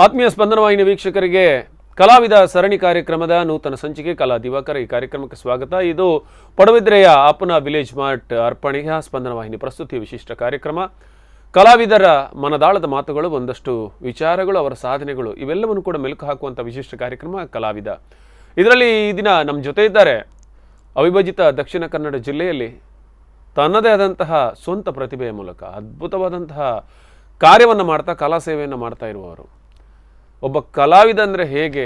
ಆತ್ಮೀಯ ಸ್ಪಂದನ ವಾಹಿನಿ ವೀಕ್ಷಕರಿಗೆ ಕಲಾವಿದ ಸರಣಿ ಕಾರ್ಯಕ್ರಮದ ನೂತನ ಸಂಚಿಕೆ ಕಲಾ ದಿವಾಕರ ಈ ಕಾರ್ಯಕ್ರಮಕ್ಕೆ ಸ್ವಾಗತ. ಇದು ಪಡುಬಿದ್ರೆಯ ಅಪ್ಪನ ವಿಲೇಜ್ ಮಾರ್ಟ್ ಅರ್ಪಣೆಯ ಸ್ಪಂದನ ವಾಹಿನಿ ಪ್ರಸ್ತುತಿಯ ವಿಶಿಷ್ಟ ಕಾರ್ಯಕ್ರಮ. ಕಲಾವಿದರ ಮನದಾಳದ ಮಾತುಗಳು, ಒಂದಷ್ಟು ವಿಚಾರಗಳು, ಅವರ ಸಾಧನೆಗಳು ಇವೆಲ್ಲವನ್ನು ಕೂಡ ಮೆಲುಕು ಹಾಕುವಂಥ ವಿಶಿಷ್ಟ ಕಾರ್ಯಕ್ರಮ ಕಲಾವಿದ. ಇದರಲ್ಲಿ ಈ ದಿನ ನಮ್ಮ ಜೊತೆ ಇದ್ದಾರೆ ಅವಿಭಜಿತ ದಕ್ಷಿಣ ಕನ್ನಡ ಜಿಲ್ಲೆಯಲ್ಲಿ ತನ್ನದೇ ಆದಂತಹ ಸ್ವಂತ ಪ್ರತಿಭೆಯ ಮೂಲಕ ಅದ್ಭುತವಾದಂತಹ ಕಾರ್ಯವನ್ನು ಮಾಡ್ತಾ ಕಲಾ ಸೇವೆಯನ್ನು ಮಾಡ್ತಾ ಇರುವವರು. ಒಬ್ಬ ಕಲಾವಿದ ಅಂದರೆ ಹೇಗೆ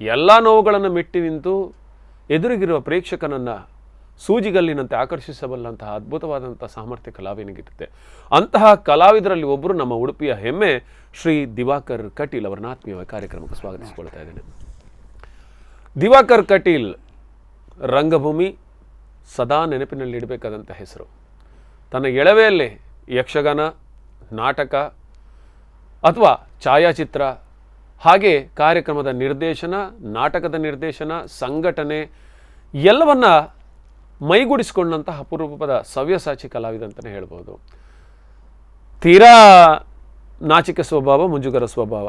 ಎಲ್ಲ ನೋವುಗಳನ್ನು ಮೆಟ್ಟಿ ನಿಂತು ಎದುರಿಗಿರುವ ಪ್ರೇಕ್ಷಕನನ್ನು ಸೂಜಿಗಲ್ಲಿನಂತೆ ಆಕರ್ಷಿಸಬಲ್ಲಂತಹ ಅದ್ಭುತವಾದಂಥ ಸಾಮರ್ಥ್ಯ ಕಲಾವಿದನಿಗಿರುತ್ತೆ. ಅಂತಹ ಕಲಾವಿದರಲ್ಲಿ ಒಬ್ಬರು ನಮ್ಮ ಉಡುಪಿಯ ಹೆಮ್ಮೆ ಶ್ರೀ ದಿವಾಕರ್ ಕಟೀಲ್ ಅವರನ್ನ ಆತ್ಮೀಯ ಕಾರ್ಯಕ್ರಮಕ್ಕೆ ಸ್ವಾಗತಿಸಿಕೊಳ್ತಾ ಇದ್ದೇನೆ. ದಿವಾಕರ್ ಕಟೀಲ್ ರಂಗಭೂಮಿ ಸದಾ ನೆನಪಿನಲ್ಲಿ ಇಡಬೇಕಾದಂಥ ಹೆಸರು. ತನ್ನ ಎಳವೆಯಲ್ಲೇ ಯಕ್ಷಗಾನ, ನಾಟಕ ಅಥವಾ ಛಾಯಾಚಿತ್ರ, ಹಾಗೆ ಕಾರ್ಯಕ್ರಮದ ನಿರ್ದೇಶನ, ನಾಟಕದ ನಿರ್ದೇಶನ, ಸಂಘಟನೆ ಎಲ್ಲವನ್ನ ಮೈಗೂಡಿಸಿಕೊಂಡಂತಹ ಅಪರೂಪದ ಸವ್ಯಸಾಚಿ ಕಲಾವಿದ ಅಂತಲೇ ಹೇಳ್ಬೋದು. ತೀರಾ ನಾಚಿಕೆ ಸ್ವಭಾವ, ಮುಜುಗರ ಸ್ವಭಾವ,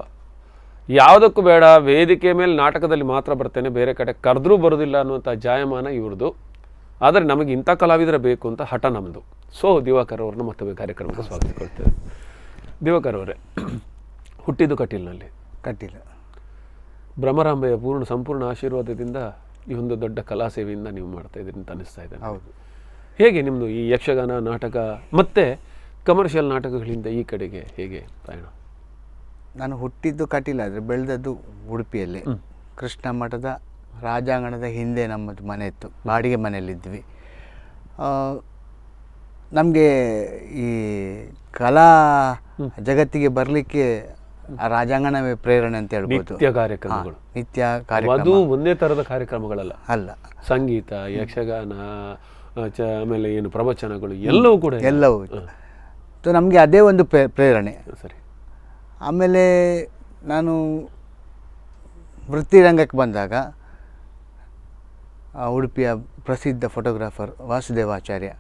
ಯಾವುದಕ್ಕೂ ಬೇಡ, ವೇದಿಕೆ ಮೇಲೆ ನಾಟಕದಲ್ಲಿ ಮಾತ್ರ ಬರ್ತೇನೆ, ಬೇರೆ ಕಡೆ ಕರೆದ್ರೂ ಬರೋದಿಲ್ಲ ಅನ್ನುವಂಥ ಜಾಯಮಾನ ಇವ್ರದ್ದು. ಆದರೆ ನಮಗೆ ಇಂಥ ಕಲಾವಿದರ ಬೇಕು ಅಂತ ಹಠ ನಮ್ಮದು. ಸೊ ದಿವಾಕರ್ ಅವ್ರನ್ನ ಮತ್ತೊಮ್ಮೆ ಕಾರ್ಯಕ್ರಮಕ್ಕೆ ಸ್ವಾಗತಿಸ್ಕೊಳ್ತೇವೆ. ದಿವಾಕರ್ ಅವರೇ, ಹುಟ್ಟಿದ್ದು ಕಟೀಲ್ನಲ್ಲಿ. ಕಟೀಲ್ ಭ್ರಮರಾಂಬೆಯ ಸಂಪೂರ್ಣ ಆಶೀರ್ವಾದದಿಂದ ಈ ಒಂದು ದೊಡ್ಡ ಕಲಾ ಸೇವೆಯಿಂದ ನೀವು ಮಾಡ್ತಾ ಇದ್ದೀರಿ ಅಂತ ಅನಿಸ್ತಾ ಇದೆ. ಹೌದು. ಹೇಗೆ ನಿಮ್ಮದು ಈ ಯಕ್ಷಗಾನ, ನಾಟಕ ಮತ್ತು ಕಮರ್ಷಿಯಲ್ ನಾಟಕಗಳಿಂದ ಈ ಕಡೆಗೆ ಹೇಗೆ ಪಯಣ? ನಾನು ಹುಟ್ಟಿದ್ದು ಕಟೀಲ್ ಆದರೆ ಬೆಳೆದದ್ದು ಉಡುಪಿಯಲ್ಲಿ. ಕೃಷ್ಣ ಮಠದ ರಾಜಾಂಗಣದ ಹಿಂದೆ ನಮ್ಮದು ಮನೆ ಇತ್ತು, ಬಾಡಿಗೆ ಮನೆಯಲ್ಲಿದ್ವಿ. ನಮಗೆ ಈ ಕಲಾ ಜಗತ್ತಿಗೆ ಬರಲಿಕ್ಕೆ ರಾಜಾಂಗಣವೇ ಪ್ರೇರಣೆ ಅಂತ ಹೇಳ್ಬೋದು. ನಿತ್ಯ ಕಾರ್ಯಕ್ರಮಗಳು, ನಿತ್ಯ ಕಾರ್ಯಕ್ರಮ, ಅದು ಒಂದೇ ಥರದ ಕಾರ್ಯಕ್ರಮಗಳಲ್ಲ, ಅಲ್ಲ, ಸಂಗೀತ, ಯಕ್ಷಗಾನ, ಆಮೇಲೆ ಏನು ಪ್ರವಚನಗಳು ಎಲ್ಲವೂ ಕೂಡ ಎಲ್ಲವೂ ಇತ್ತು. ನಮಗೆ ಅದೇ ಒಂದು ಪ್ರೇರಣೆ. ಸರಿ. ಆಮೇಲೆ ನಾನು ವೃತ್ತಿರಂಗಕ್ಕೆ ಬಂದಾಗ ಉಡುಪಿಯ ಪ್ರಸಿದ್ಧ ಫೋಟೋಗ್ರಾಫರ್ ವಾಸುದೇವಾಚಾರ್ಯ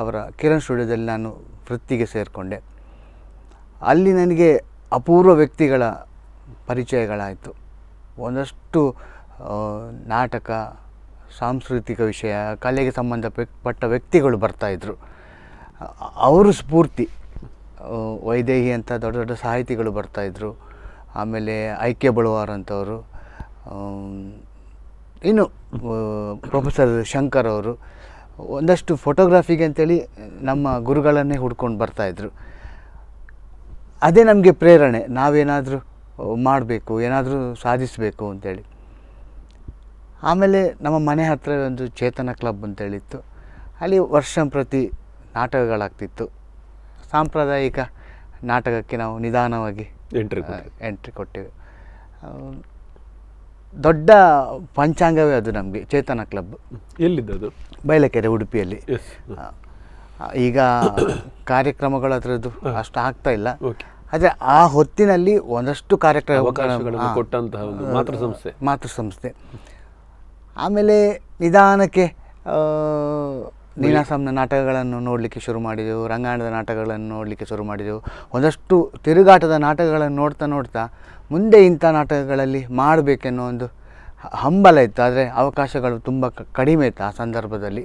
ಅವರ ಕಿರಣ್ ಸ್ಟುಡಿಯೋದಲ್ಲಿ ನಾನು ವೃತ್ತಿಗೆ ಸೇರಿಕೊಂಡೆ. ಅಲ್ಲಿ ನನಗೆ ಅಪೂರ್ವ ವ್ಯಕ್ತಿಗಳ ಪರಿಚಯಗಳಾಯಿತು. ಒಂದಷ್ಟು ನಾಟಕ, ಸಾಂಸ್ಕೃತಿಕ ವಿಷಯ, ಕಲೆಗೆ ಸಂಬಂಧಪಟ್ಟ ವ್ಯಕ್ತಿಗಳು ಬರ್ತಾಯಿದ್ರು. ಅವರು ಸ್ಫೂರ್ತಿ. ವೈದೇಹಿ ಅಂತ ದೊಡ್ಡ ದೊಡ್ಡ ಸಾಹಿತಿಗಳು ಬರ್ತಾಯಿದ್ರು. ಆಮೇಲೆ ಐಕೆ ಬಳುವಾರ್ ಅಂತವರು, ಇನ್ನು ಪ್ರೊಫೆಸರ್ ಶಂಕರ್ ಅವರು, ಒಂದಷ್ಟು ಫೋಟೋಗ್ರಾಫಿಗೆ ಅಂತೇಳಿ ನಮ್ಮ ಗುರುಗಳನ್ನೇ ಹುಡ್ಕೊಂಡು ಬರ್ತಾಯಿದ್ರು. ಅದೇ ನಮಗೆ ಪ್ರೇರಣೆ, ನಾವೇನಾದರೂ ಮಾಡಬೇಕು, ಏನಾದರೂ ಸಾಧಿಸಬೇಕು ಅಂತೇಳಿ. ಆಮೇಲೆ ನಮ್ಮ ಮನೆ ಹತ್ತಿರ ಒಂದು ಚೇತನ ಕ್ಲಬ್ ಅಂತೇಳಿತ್ತು. ಅಲ್ಲಿ ವರ್ಷಂಪ್ರತಿ ನಾಟಕಗಳಾಗ್ತಿತ್ತು. ಸಾಂಪ್ರದಾಯಿಕ ನಾಟಕಕ್ಕೆ ನಾವು ನಿಧಾನವಾಗಿ ಎಂಟ್ರಿ ಕೊಟ್ಟೆವು. ದೊಡ್ಡ ಪಂಚಾಂಗವೇ ಅದು ನಮಗೆ ಚೇತನ ಕ್ಲಬ್. ಎಲ್ಲಿದ್ದದು? ಬೈಲಕೆರೆ, ಉಡುಪಿಯಲ್ಲಿ. ಈಗ ಕಾರ್ಯಕ್ರಮಗಳು ಅದರದ್ದು ಅಷ್ಟು ಆಗ್ತಾ ಇಲ್ಲ. ಆದರೆ ಆ ಹೊತ್ತಿನಲ್ಲಿ ಒಂದಷ್ಟು ಕಾರ್ಯಕ್ರಮಗಳನ್ನು ಕೊಟ್ಟಂತಹ ಒಂದು ಮಾತೃ ಸಂಸ್ಥೆ. ಆಮೇಲೆ ನಿಧಾನಕ್ಕೆ ನೀನಾಸಂನ ನಾಟಕಗಳನ್ನು ನೋಡಲಿಕ್ಕೆ ಶುರು ಮಾಡಿದೆವು, ರಂಗಾಯಣದ ನಾಟಕಗಳನ್ನು ನೋಡಲಿಕ್ಕೆ ಶುರು ಮಾಡಿದೆವು. ಒಂದಷ್ಟು ತಿರುಗಾಟದ ನಾಟಕಗಳನ್ನು ನೋಡ್ತಾ ನೋಡ್ತಾ ಮುಂದೆ ಇಂಥ ನಾಟಕಗಳಲ್ಲಿ ಮಾಡಬೇಕೆನ್ನೋ ಒಂದು ಹಂಬಲ ಇತ್ತು. ಆದರೆ ಅವಕಾಶಗಳು ತುಂಬ ಕಡಿಮೆ ಇತ್ತು ಆ ಸಂದರ್ಭದಲ್ಲಿ.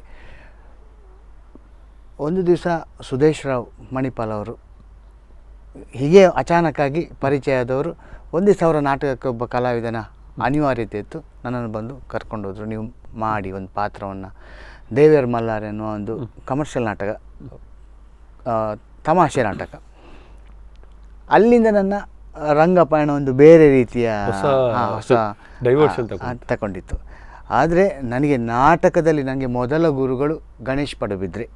ಒಂದು ದಿವಸ ಸುದೇಶ್ ರಾವ್ ಮಣಿಪಾಲ್ ಅವರು ಹೀಗೆ ಅಚಾನಕ್ಕಾಗಿ ಪರಿಚಯ ಆದವರು. ಒಂದು ದಿವಸ ಅವರ ನಾಟಕಕ್ಕೆ ಒಬ್ಬ ಕಲಾವಿದನ ಅನಿವಾರ್ಯತೆ ಇತ್ತು. ನನ್ನನ್ನು ಬಂದು ಕರ್ಕೊಂಡೋದ್ರು, ನೀವು ಮಾಡಿ ಒಂದು ಪಾತ್ರವನ್ನು. ದೇವೇರ್ ಮಲ್ಲಾರ್ ಎನ್ನುವ ಒಂದು ಕಮರ್ಷಿಯಲ್ ನಾಟಕ, ತಮಾಷೆ ನಾಟಕ. ಅಲ್ಲಿಂದ ನನ್ನ ರಂಗಪಯಣ ಒಂದು ಬೇರೆ ರೀತಿಯ ಹೊಸ ತಗೊಂಡಿತ್ತು. ಆದರೆ ನನಗೆ ನಾಟಕದಲ್ಲಿ ನನಗೆ ಮೊದಲ ಗುರುಗಳು ಗಣೇಶ್ ಪಡುಬಿದ್ರೆ.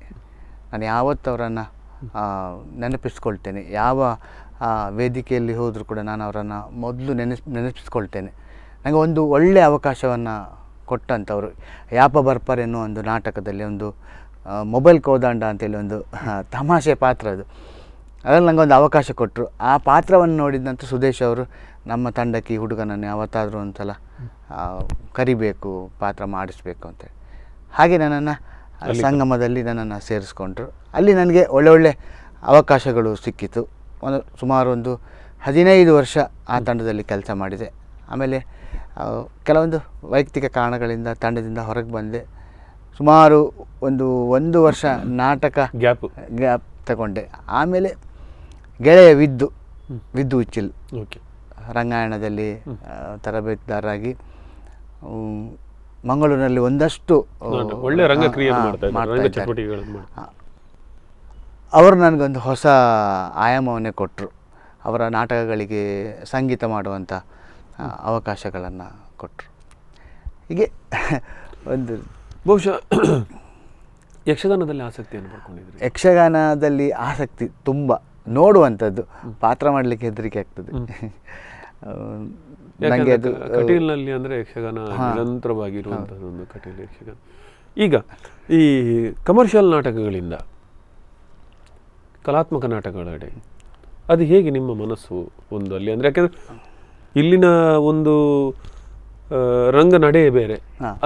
ನಾನು ಯಾವತ್ತು ಅವರನ್ನು ನೆನಪಿಸ್ಕೊಳ್ತೇನೆ. ಯಾವ ವೇದಿಕೆಯಲ್ಲಿ ಹೋದರೂ ಕೂಡ ನಾನು ಅವರನ್ನು ಮೊದಲು ನೆನಪಿಸ್ಕೊಳ್ತೇನೆ. ನನಗೆ ಒಂದು ಒಳ್ಳೆಯ ಅವಕಾಶವನ್ನು ಕೊಟ್ಟಂಥವರು. ಯಾಪ ಬರ್ಪರ್ ಎನ್ನುವ ಒಂದು ನಾಟಕದಲ್ಲಿ ಒಂದು ಮೊಬೈಲ್ ಕೋದಂಡ ಅಂತೇಳಿ ಒಂದು ತಮಾಷೆ ಪಾತ್ರ ಅದು. ಅದರಲ್ಲಿ ನನಗೊಂದು ಅವಕಾಶ ಕೊಟ್ಟರು. ಆ ಪಾತ್ರವನ್ನು ನೋಡಿದಂಥ ಸುದೇಶ್ ಅವರು ನಮ್ಮ ತಂಡಕ್ಕೆ ಈ ಹುಡುಗನನ್ನು ಯಾವತ್ತಾದರೂ ಒಂದು ಸಲ ಕರಿಬೇಕು, ಪಾತ್ರ ಮಾಡಿಸ್ಬೇಕು ಅಂತೇಳಿ. ಹಾಗೆ ನನ್ನನ್ನು ಸಂಗಮದಲ್ಲಿ ನನ್ನನ್ನು ಸೇರಿಸ್ಕೊಂಡ್ರು. ಅಲ್ಲಿ ನನಗೆ ಒಳ್ಳೆ ಅವಕಾಶಗಳು ಸಿಕ್ಕಿತು. ಸುಮಾರು ಒಂದು 15 ವರ್ಷ ಆ ತಂಡದಲ್ಲಿ ಕೆಲಸ ಮಾಡಿದೆ. ಆಮೇಲೆ ಕೆಲವೊಂದು ವೈಯಕ್ತಿಕ ಕಾರಣಗಳಿಂದ ತಂಡದಿಂದ ಹೊರಗೆ ಬಂದೆ. ಸುಮಾರು ಒಂದು ವರ್ಷ ನಾಟಕ ಗ್ಯಾಪ್ ತಗೊಂಡೆ. ಆಮೇಲೆ ಗೆಳೆಯ ವಿದ್ದು ಉಚ್ಚಿಲ್ ರಂಗಾಯಣದಲ್ಲಿ ತರಬೇತುದಾರರಾಗಿ ಮಂಗಳೂರಿನಲ್ಲಿ ಒಂದಷ್ಟು ಒಳ್ಳೆ ಅವರು ನನಗೊಂದು ಹೊಸ ಆಯಾಮವನ್ನೇ ಕೊಟ್ಟರು. ಅವರ ನಾಟಕಗಳಿಗೆ ಸಂಗೀತ ಮಾಡುವಂಥ ಅವಕಾಶಗಳನ್ನು ಕೊಟ್ಟರು. ಹೀಗೆ ಒಂದು ಬಹುಶಃ ಯಕ್ಷಗಾನದಲ್ಲಿ ಆಸಕ್ತಿಯನ್ನು ಪಡ್ಕೊಂಡಿದ್ರಿ? ಯಕ್ಷಗಾನದಲ್ಲಿ ಆಸಕ್ತಿ ತುಂಬ, ನೋಡುವಂಥದ್ದು, ಪಾತ್ರ ಮಾಡಲಿಕ್ಕೆ ಹೆದರಿಕೆ ಆಗ್ತದೆ ನನಗೆ. ಅದು ಕಟೀಲ್ನಲ್ಲಿ ಅಂದರೆ ಯಕ್ಷಗಾನ ನಿರಂತರವಾಗಿರುವಂಥದ್ದು ಒಂದು ಕಟೀಲ್ ಯಕ್ಷಗಾನ. ಈಗ ಈ ಕಮರ್ಷಿಯಲ್ ನಾಟಕಗಳಿಂದ ಕಲಾತ್ಮಕ ನಾಟಕಗಳೆಡೆ ಅದು ಹೇಗೆ ನಿಮ್ಮ ಮನಸ್ಸು ಒಂದು ಅಲ್ಲಿ ಅಂದರೆ, ಯಾಕೆಂದರೆ ಇಲ್ಲಿನ ಒಂದು ರಂಗ ನಡೆಯೇ ಬೇರೆ,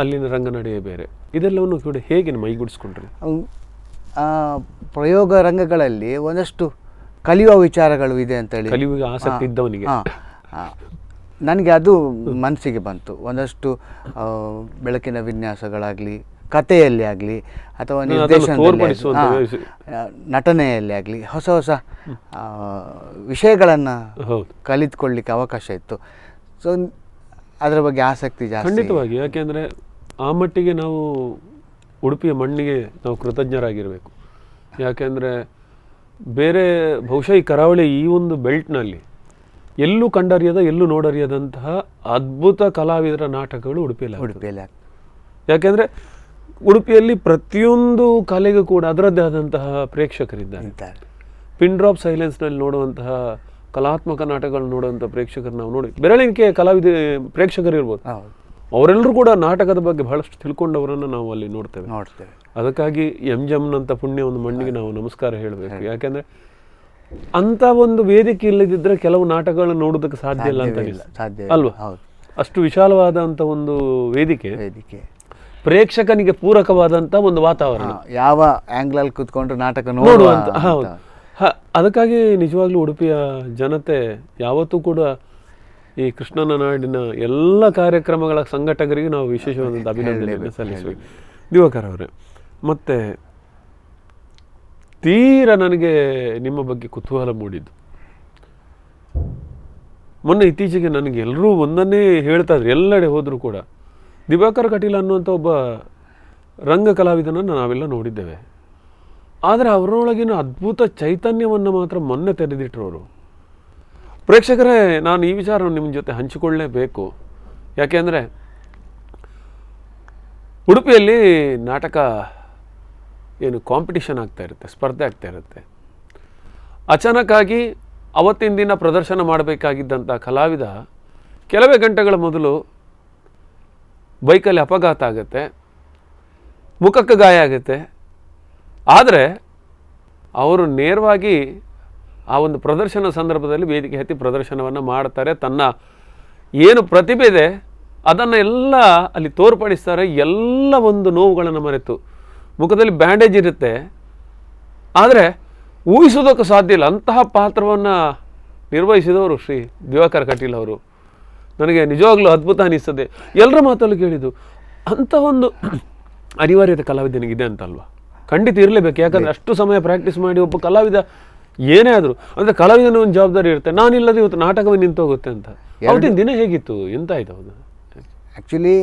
ಅಲ್ಲಿನ ರಂಗ ನಡೆಯೇ ಬೇರೆ, ಇದೆಲ್ಲವನ್ನು ಕೂಡ ಹೇಗೆ ಮೈಗೂಡಿಸ್ಕೊಂಡ್ರಿ? ಪ್ರಯೋಗ ರಂಗಗಳಲ್ಲಿ ಒಂದಷ್ಟು ಕಲಿಯುವ ವಿಚಾರಗಳು ಇದೆ ಅಂತೇಳಿ, ಕಲಿಯುವ ಆಸಕ್ತಿ ಇದ್ದವನಿಗೆ ನನಗೆ ಅದು ಮನಸ್ಸಿಗೆ ಬಂತು. ಒಂದಷ್ಟು ಬೆಳಕಿನ ವಿನ್ಯಾಸಗಳಾಗಲಿ, ಕಥೆಯಲ್ಲಿ ಆಗಲಿ, ಅಥವಾ ನಿರ್ದೇಶನದಲ್ಲಿ, ನಟನೆಯಲ್ಲಿ ಆಗಲಿ ಹೊಸ ಹೊಸ ವಿಷಯಗಳನ್ನು ಕಲಿತ್ಕೊಳ್ಳಿಕ್ಕೆ ಅವಕಾಶ ಇತ್ತು. ಸೊ ಅದರ ಬಗ್ಗೆ ಆಸಕ್ತಿ ಜಾಸ್ತಿ. ಖಂಡಿತವಾಗಿ. ಯಾಕೆಂದರೆ ಆ ಮಟ್ಟಿಗೆ ನಾವು ಉಡುಪಿಯ ಮಣ್ಣಿಗೆ ನಾವು ಕೃತಜ್ಞರಾಗಿರಬೇಕು. ಯಾಕೆಂದರೆ ಬೇರೆ ಬಹುಶಃ ಈ ಕರಾವಳಿ ಈ ಒಂದು ಬೆಲ್ಟ್ನಲ್ಲಿ ಎಲ್ಲೂ ಕಂಡರಿಯದ, ಎಲ್ಲೂ ನೋಡರಿಯದಂತಹ ಅದ್ಭುತ ಕಲಾವಿದರ ನಾಟಕಗಳು ಉಡುಪಿಯಲ್ಲಿ. ಯಾಕೆಂದರೆ ಉಡುಪಿಯಲ್ಲಿ ಪ್ರತಿಯೊಂದು ಕಲೆಗೂ ಕೂಡ ಅದರದ್ದೇ ಆದಂತಹ ಪ್ರೇಕ್ಷಕರಿದ್ದಾರೆ. ಪಿನ್ ಡ್ರಾಪ್ ಸೈಲೆನ್ಸ್ನಲ್ಲಿ ನೋಡುವಂತಹ ಕಲಾತ್ಮಕ ನಾಟಕಗಳು ನೋಡುವಂಥ ಪ್ರೇಕ್ಷಕರು ನಾವು ನೋಡಿ ಬೆರಳಿಕೆ ಪ್ರೇಕ್ಷಕರು ಇರ್ಬೋದು. ಅವರೆಲ್ಲರೂ ಕೂಡ ನಾಟಕದ ಬಗ್ಗೆ ಬಹಳಷ್ಟು ತಿಳ್ಕೊಂಡವರನ್ನು ನಾವು ಅಲ್ಲಿ ನೋಡ್ತೇವೆ. ಅದಕ್ಕಾಗಿ ಎಂಜಮ್ನಂಥ ಪುಣ್ಯ ಒಂದು ಮಣ್ಣಿಗೆ ನಾವು ನಮಸ್ಕಾರ ಹೇಳಬೇಕು. ಯಾಕೆಂದರೆ ಅಂಥ ಒಂದು ವೇದಿಕೆ ಇಲ್ಲದಿದ್ದರೆ ಕೆಲವು ನಾಟಕಗಳನ್ನು ನೋಡೋದಕ್ಕೆ ಸಾಧ್ಯ ಇಲ್ಲ ಅಂತ ಅಲ್ವಾ? ಅಷ್ಟು ವಿಶಾಲವಾದಂಥ ಒಂದು ವೇದಿಕೆ, ಪ್ರೇಕ್ಷಕನಿಗೆ ಪೂರಕವಾದಂಥ ಒಂದು ವಾತಾವರಣ, ಯಾವ ಆ್ಯಂಗ್ಲಲ್ಲಿ ಕೂತ್ಕೊಂಡು ನಾಟಕ ನೋಡುವಂಥ. ಹೌದು. ಅದಕ್ಕಾಗಿ ನಿಜವಾಗ್ಲೂ ಉಡುಪಿಯ ಜನತೆ ಯಾವತ್ತೂ ಕೂಡ ಈ ಕೃಷ್ಣನ ನಾಡಿನ ಎಲ್ಲ ಕಾರ್ಯಕ್ರಮಗಳ ಸಂಘಟಕರಿಗೆ ನಾವು ವಿಶೇಷವಾದಂಥ ಅಭಿನಂದನೆಯನ್ನು ಸಲ್ಲಿಸಬೇಕು. ದಿವಾಕರ್ ಅವರೇ, ಮತ್ತು ತೀರ ನನಗೆ ನಿಮ್ಮ ಬಗ್ಗೆ ಕುತೂಹಲ ಮೂಡಿದ್ದು, ಮೊನ್ನೆ ಇತ್ತೀಚೆಗೆ ನನಗೆ ಎಲ್ಲರೂ ಒಂದನ್ನೇ ಹೇಳ್ತಾ ಇದ್ರು, ಎಲ್ಲೆಡೆ ಹೋದರೂ ಕೂಡ ದಿವಾಕರ್ ಕಟೀಲ್ ಅನ್ನುವಂಥ ಒಬ್ಬ ರಂಗ ಕಲಾವಿದನನ್ನು ನಾವೆಲ್ಲ ನೋಡಿದ್ದೇವೆ. ಆದರೆ ಅವರೊಳಗಿನ ಅದ್ಭುತ ಚೈತನ್ಯವನ್ನು ಮಾತ್ರ ಮೊನ್ನೆ ತೆರೆದಿಟ್ಟರು. ಪ್ರೇಕ್ಷಕರೇ, ನಾನು ಈ ವಿಚಾರವನ್ನು ನಿಮ್ಮ ಜೊತೆ ಹಂಚಿಕೊಳ್ಳಲೇಬೇಕು. ಯಾಕೆಂದರೆ ಉಡುಪಿಯಲ್ಲಿ ನಾಟಕ ಏನು ಕಾಂಪಿಟಿಷನ್ ಆಗ್ತಾ ಇರುತ್ತೆ, ಸ್ಪರ್ಧೆ ಆಗ್ತಾ ಇರುತ್ತೆ. ಅಚಾನಕ್ಕಾಗಿ ಅವತ್ತಿನ ದಿನ ಪ್ರದರ್ಶನ ಮಾಡಬೇಕಾಗಿದ್ದಂಥ ಕಲಾವಿದ ಕೆಲವೇ ಗಂಟೆಗಳ ಮೊದಲು ಬೈಕಲ್ಲಿ ಅಪಘಾತ ಆಗುತ್ತೆ, ಮುಖಕ್ಕೆ ಗಾಯ ಆಗುತ್ತೆ. ಆದರೆ ಅವರು ನೇರವಾಗಿ ಆ ಒಂದು ಪ್ರದರ್ಶನ ಸಂದರ್ಭದಲ್ಲಿ ವೇದಿಕೆ ಹತ್ತಿ ಪ್ರದರ್ಶನವನ್ನು ಮಾಡ್ತಾರೆ. ತನ್ನ ಏನು ಪ್ರತಿಭೆ ಇದೆ ಅದನ್ನು ಎಲ್ಲ ಅಲ್ಲಿ ತೋರ್ಪಡಿಸ್ತಾರೆ. ಎಲ್ಲ ಒಂದು ನೋವುಗಳನ್ನು ಮರೆತು, ಮುಖದಲ್ಲಿ ಬ್ಯಾಂಡೇಜ್ ಇರುತ್ತೆ, ಆದರೆ ಊಹಿಸೋದಕ್ಕೆ ಸಾಧ್ಯ ಇಲ್ಲ ಅಂತಹ ಪಾತ್ರವನ್ನು ನಿರ್ವಹಿಸಿದವರು ಶ್ರೀ ದಿವಾಕರ್ ಕಟೀಲ್ ಅವರು. ನನಗೆ ನಿಜವಾಗ್ಲೂ ಅದ್ಭುತ ಅನಿಸ್ತದೆ. ಎಲ್ಲರ ಮಾತಲ್ಲೂ ಕೇಳಿದ್ದು ಅಂಥ ಒಂದು ಅನಿವಾರ್ಯತೆ ಕಲಾವಿದನಿಗಿದೆ ಅಂತಲ್ವಾ? ಖಂಡಿತ ಇರಲೇಬೇಕು. ಯಾಕಂದರೆ ಅಷ್ಟು ಸಮಯ ಪ್ರಾಕ್ಟೀಸ್ ಮಾಡಿ ಒಬ್ಬ ಕಲಾವಿದ ಏನೇ ಆದರೂ, ಅಂದರೆ ಕಲಾವಿದನ ಒಂದು ಜವಾಬ್ದಾರಿ ಇರುತ್ತೆ. ನಾನಿಲ್ಲದೆ ಇವತ್ತು ನಾಟಕವೇ ನಿಂತೋಗುತ್ತೆ ಅಂತ. ಅವತ್ತಿನ ದಿನ ಹೇಗಿತ್ತು, ಎಂತ ಆಯ್ತು? ಹೌದು, ಆ್ಯಕ್ಚುಲಿ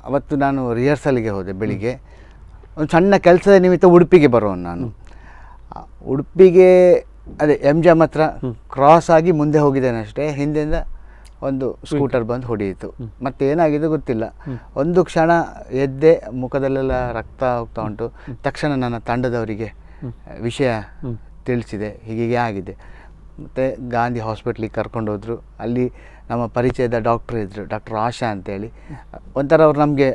ಅವತ್ತು ನಾನು ರಿಹರ್ಸಲ್ಗೆ ಹೋದೆ ಬೆಳಿಗ್ಗೆ. ಒಂದು ಸಣ್ಣ ಕೆಲಸದ ನಿಮಿತ್ತ ಉಡುಪಿಗೆ ಬರೋನು ನಾನು. ಉಡುಪಿಗೆ ಅದೇ ಎಂಜಮ್ ಹತ್ರ ಕ್ರಾಸ್ ಆಗಿ ಮುಂದೆ ಹೋಗಿದ್ದೇನೆ ಅಷ್ಟೇ. ಹಿಂದೆಯಿಂದ ಒಂದು ಸ್ಕೂಟರ್ ಬಂದು ಹೊಡೆಯಿತು. ಮತ್ತೆ ಏನಾಗಿದೆ ಗೊತ್ತಿಲ್ಲ. ಒಂದು ಕ್ಷಣ ಎದ್ದೆ, ಮುಖದಲ್ಲೆಲ್ಲ ರಕ್ತ ಹೋಗ್ತಾ ಉಂಟು. ತಕ್ಷಣ ನನ್ನ ತಂಡದವರಿಗೆ ವಿಷಯ ತಿಳಿಸಿದೆ, ಹೀಗೆ ಆಗಿದೆ. ಮತ್ತು ಗಾಂಧಿ ಹಾಸ್ಪಿಟ್ಲಿಗೆ ಕರ್ಕೊಂಡೋದ್ರು. ಅಲ್ಲಿ ನಮ್ಮ ಪರಿಚಯದ ಡಾಕ್ಟ್ರ್ ಇದ್ದರು, ಡಾಕ್ಟರ್ ಆಶಾ ಅಂತೇಳಿ. ಒಂಥರ ಅವ್ರು ನಮಗೆ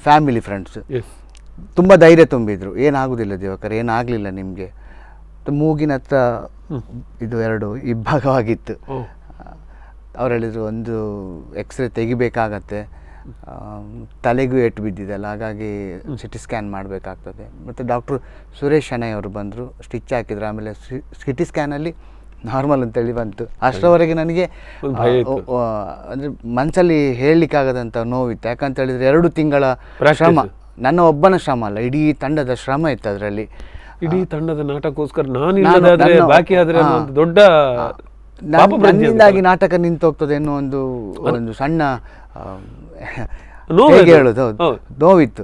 ಫ್ಯಾಮಿಲಿ ಫ್ರೆಂಡ್ಸ್. ತುಂಬ ಧೈರ್ಯ ತುಂಬಿದ್ರು. ಏನಾಗೋದಿಲ್ಲ ದಿವಾಕರ್, ಏನಾಗಲಿಲ್ಲ ನಿಮಗೆ. ಮೂಗಿನ ಹತ್ರ ಇದು 2 ಇಬ್ಬಾಗವಾಗಿತ್ತು. ಅವ್ರು ಹೇಳಿದರು, ಒಂದು ಎಕ್ಸ್ರೇ ತೆಗಿಬೇಕಾಗತ್ತೆ, ತಲೆಗೂ ಏಟು ಬಿದ್ದಿದೆಲ್ಲ, ಹಾಗಾಗಿ ಸಿಟಿ ಸ್ಕ್ಯಾನ್ ಮಾಡಬೇಕಾಗ್ತದೆ. ಮತ್ತು ಡಾಕ್ಟ್ರು ಸುರೇಶ್ ಶೆಣೈ ಅವರು ಬಂದರು, ಸ್ಟಿಚ್ ಹಾಕಿದ್ರು. ಆಮೇಲೆ ಸಿಟಿ ಸ್ಕ್ಯಾನಲ್ಲಿ ನಾರ್ಮಲ್ ಅಂತೇಳಿ ಬಂತು. ಅಷ್ಟರವರೆಗೆ ನನಗೆ ಅಂದರೆ ಮನಸ್ಸಲ್ಲಿ ಹೇಳಲಿಕ್ಕಾಗದಂಥ ನೋವಿತ್ತು. ಯಾಕಂತ ಹೇಳಿದರೆ 2 ತಿಂಗಳ ಶ್ರಮ, ನನ್ನ ಒಬ್ಬನ ಶ್ರಮ ಅಲ್ಲ, ಇಡೀ ತಂಡದ ಶ್ರಮ ಇತ್ತು ಅದರಲ್ಲಿ. ಇಡೀ ತಂಡದ ನಾಟಕಕ್ಕೋಸ್ಕರ ಬಾಕಿ ಆದ್ರೆ ದೊಡ್ಡ ನನ್ನಿಂದಾಗಿ ನಾಟಕ ನಿಂತು ಹೋಗ್ತದೆ ಅನ್ನೋ ಒಂದು ಸಣ್ಣ ಹೇಳೋದು, ಹೌದು, ನೋವಿತ್ತು.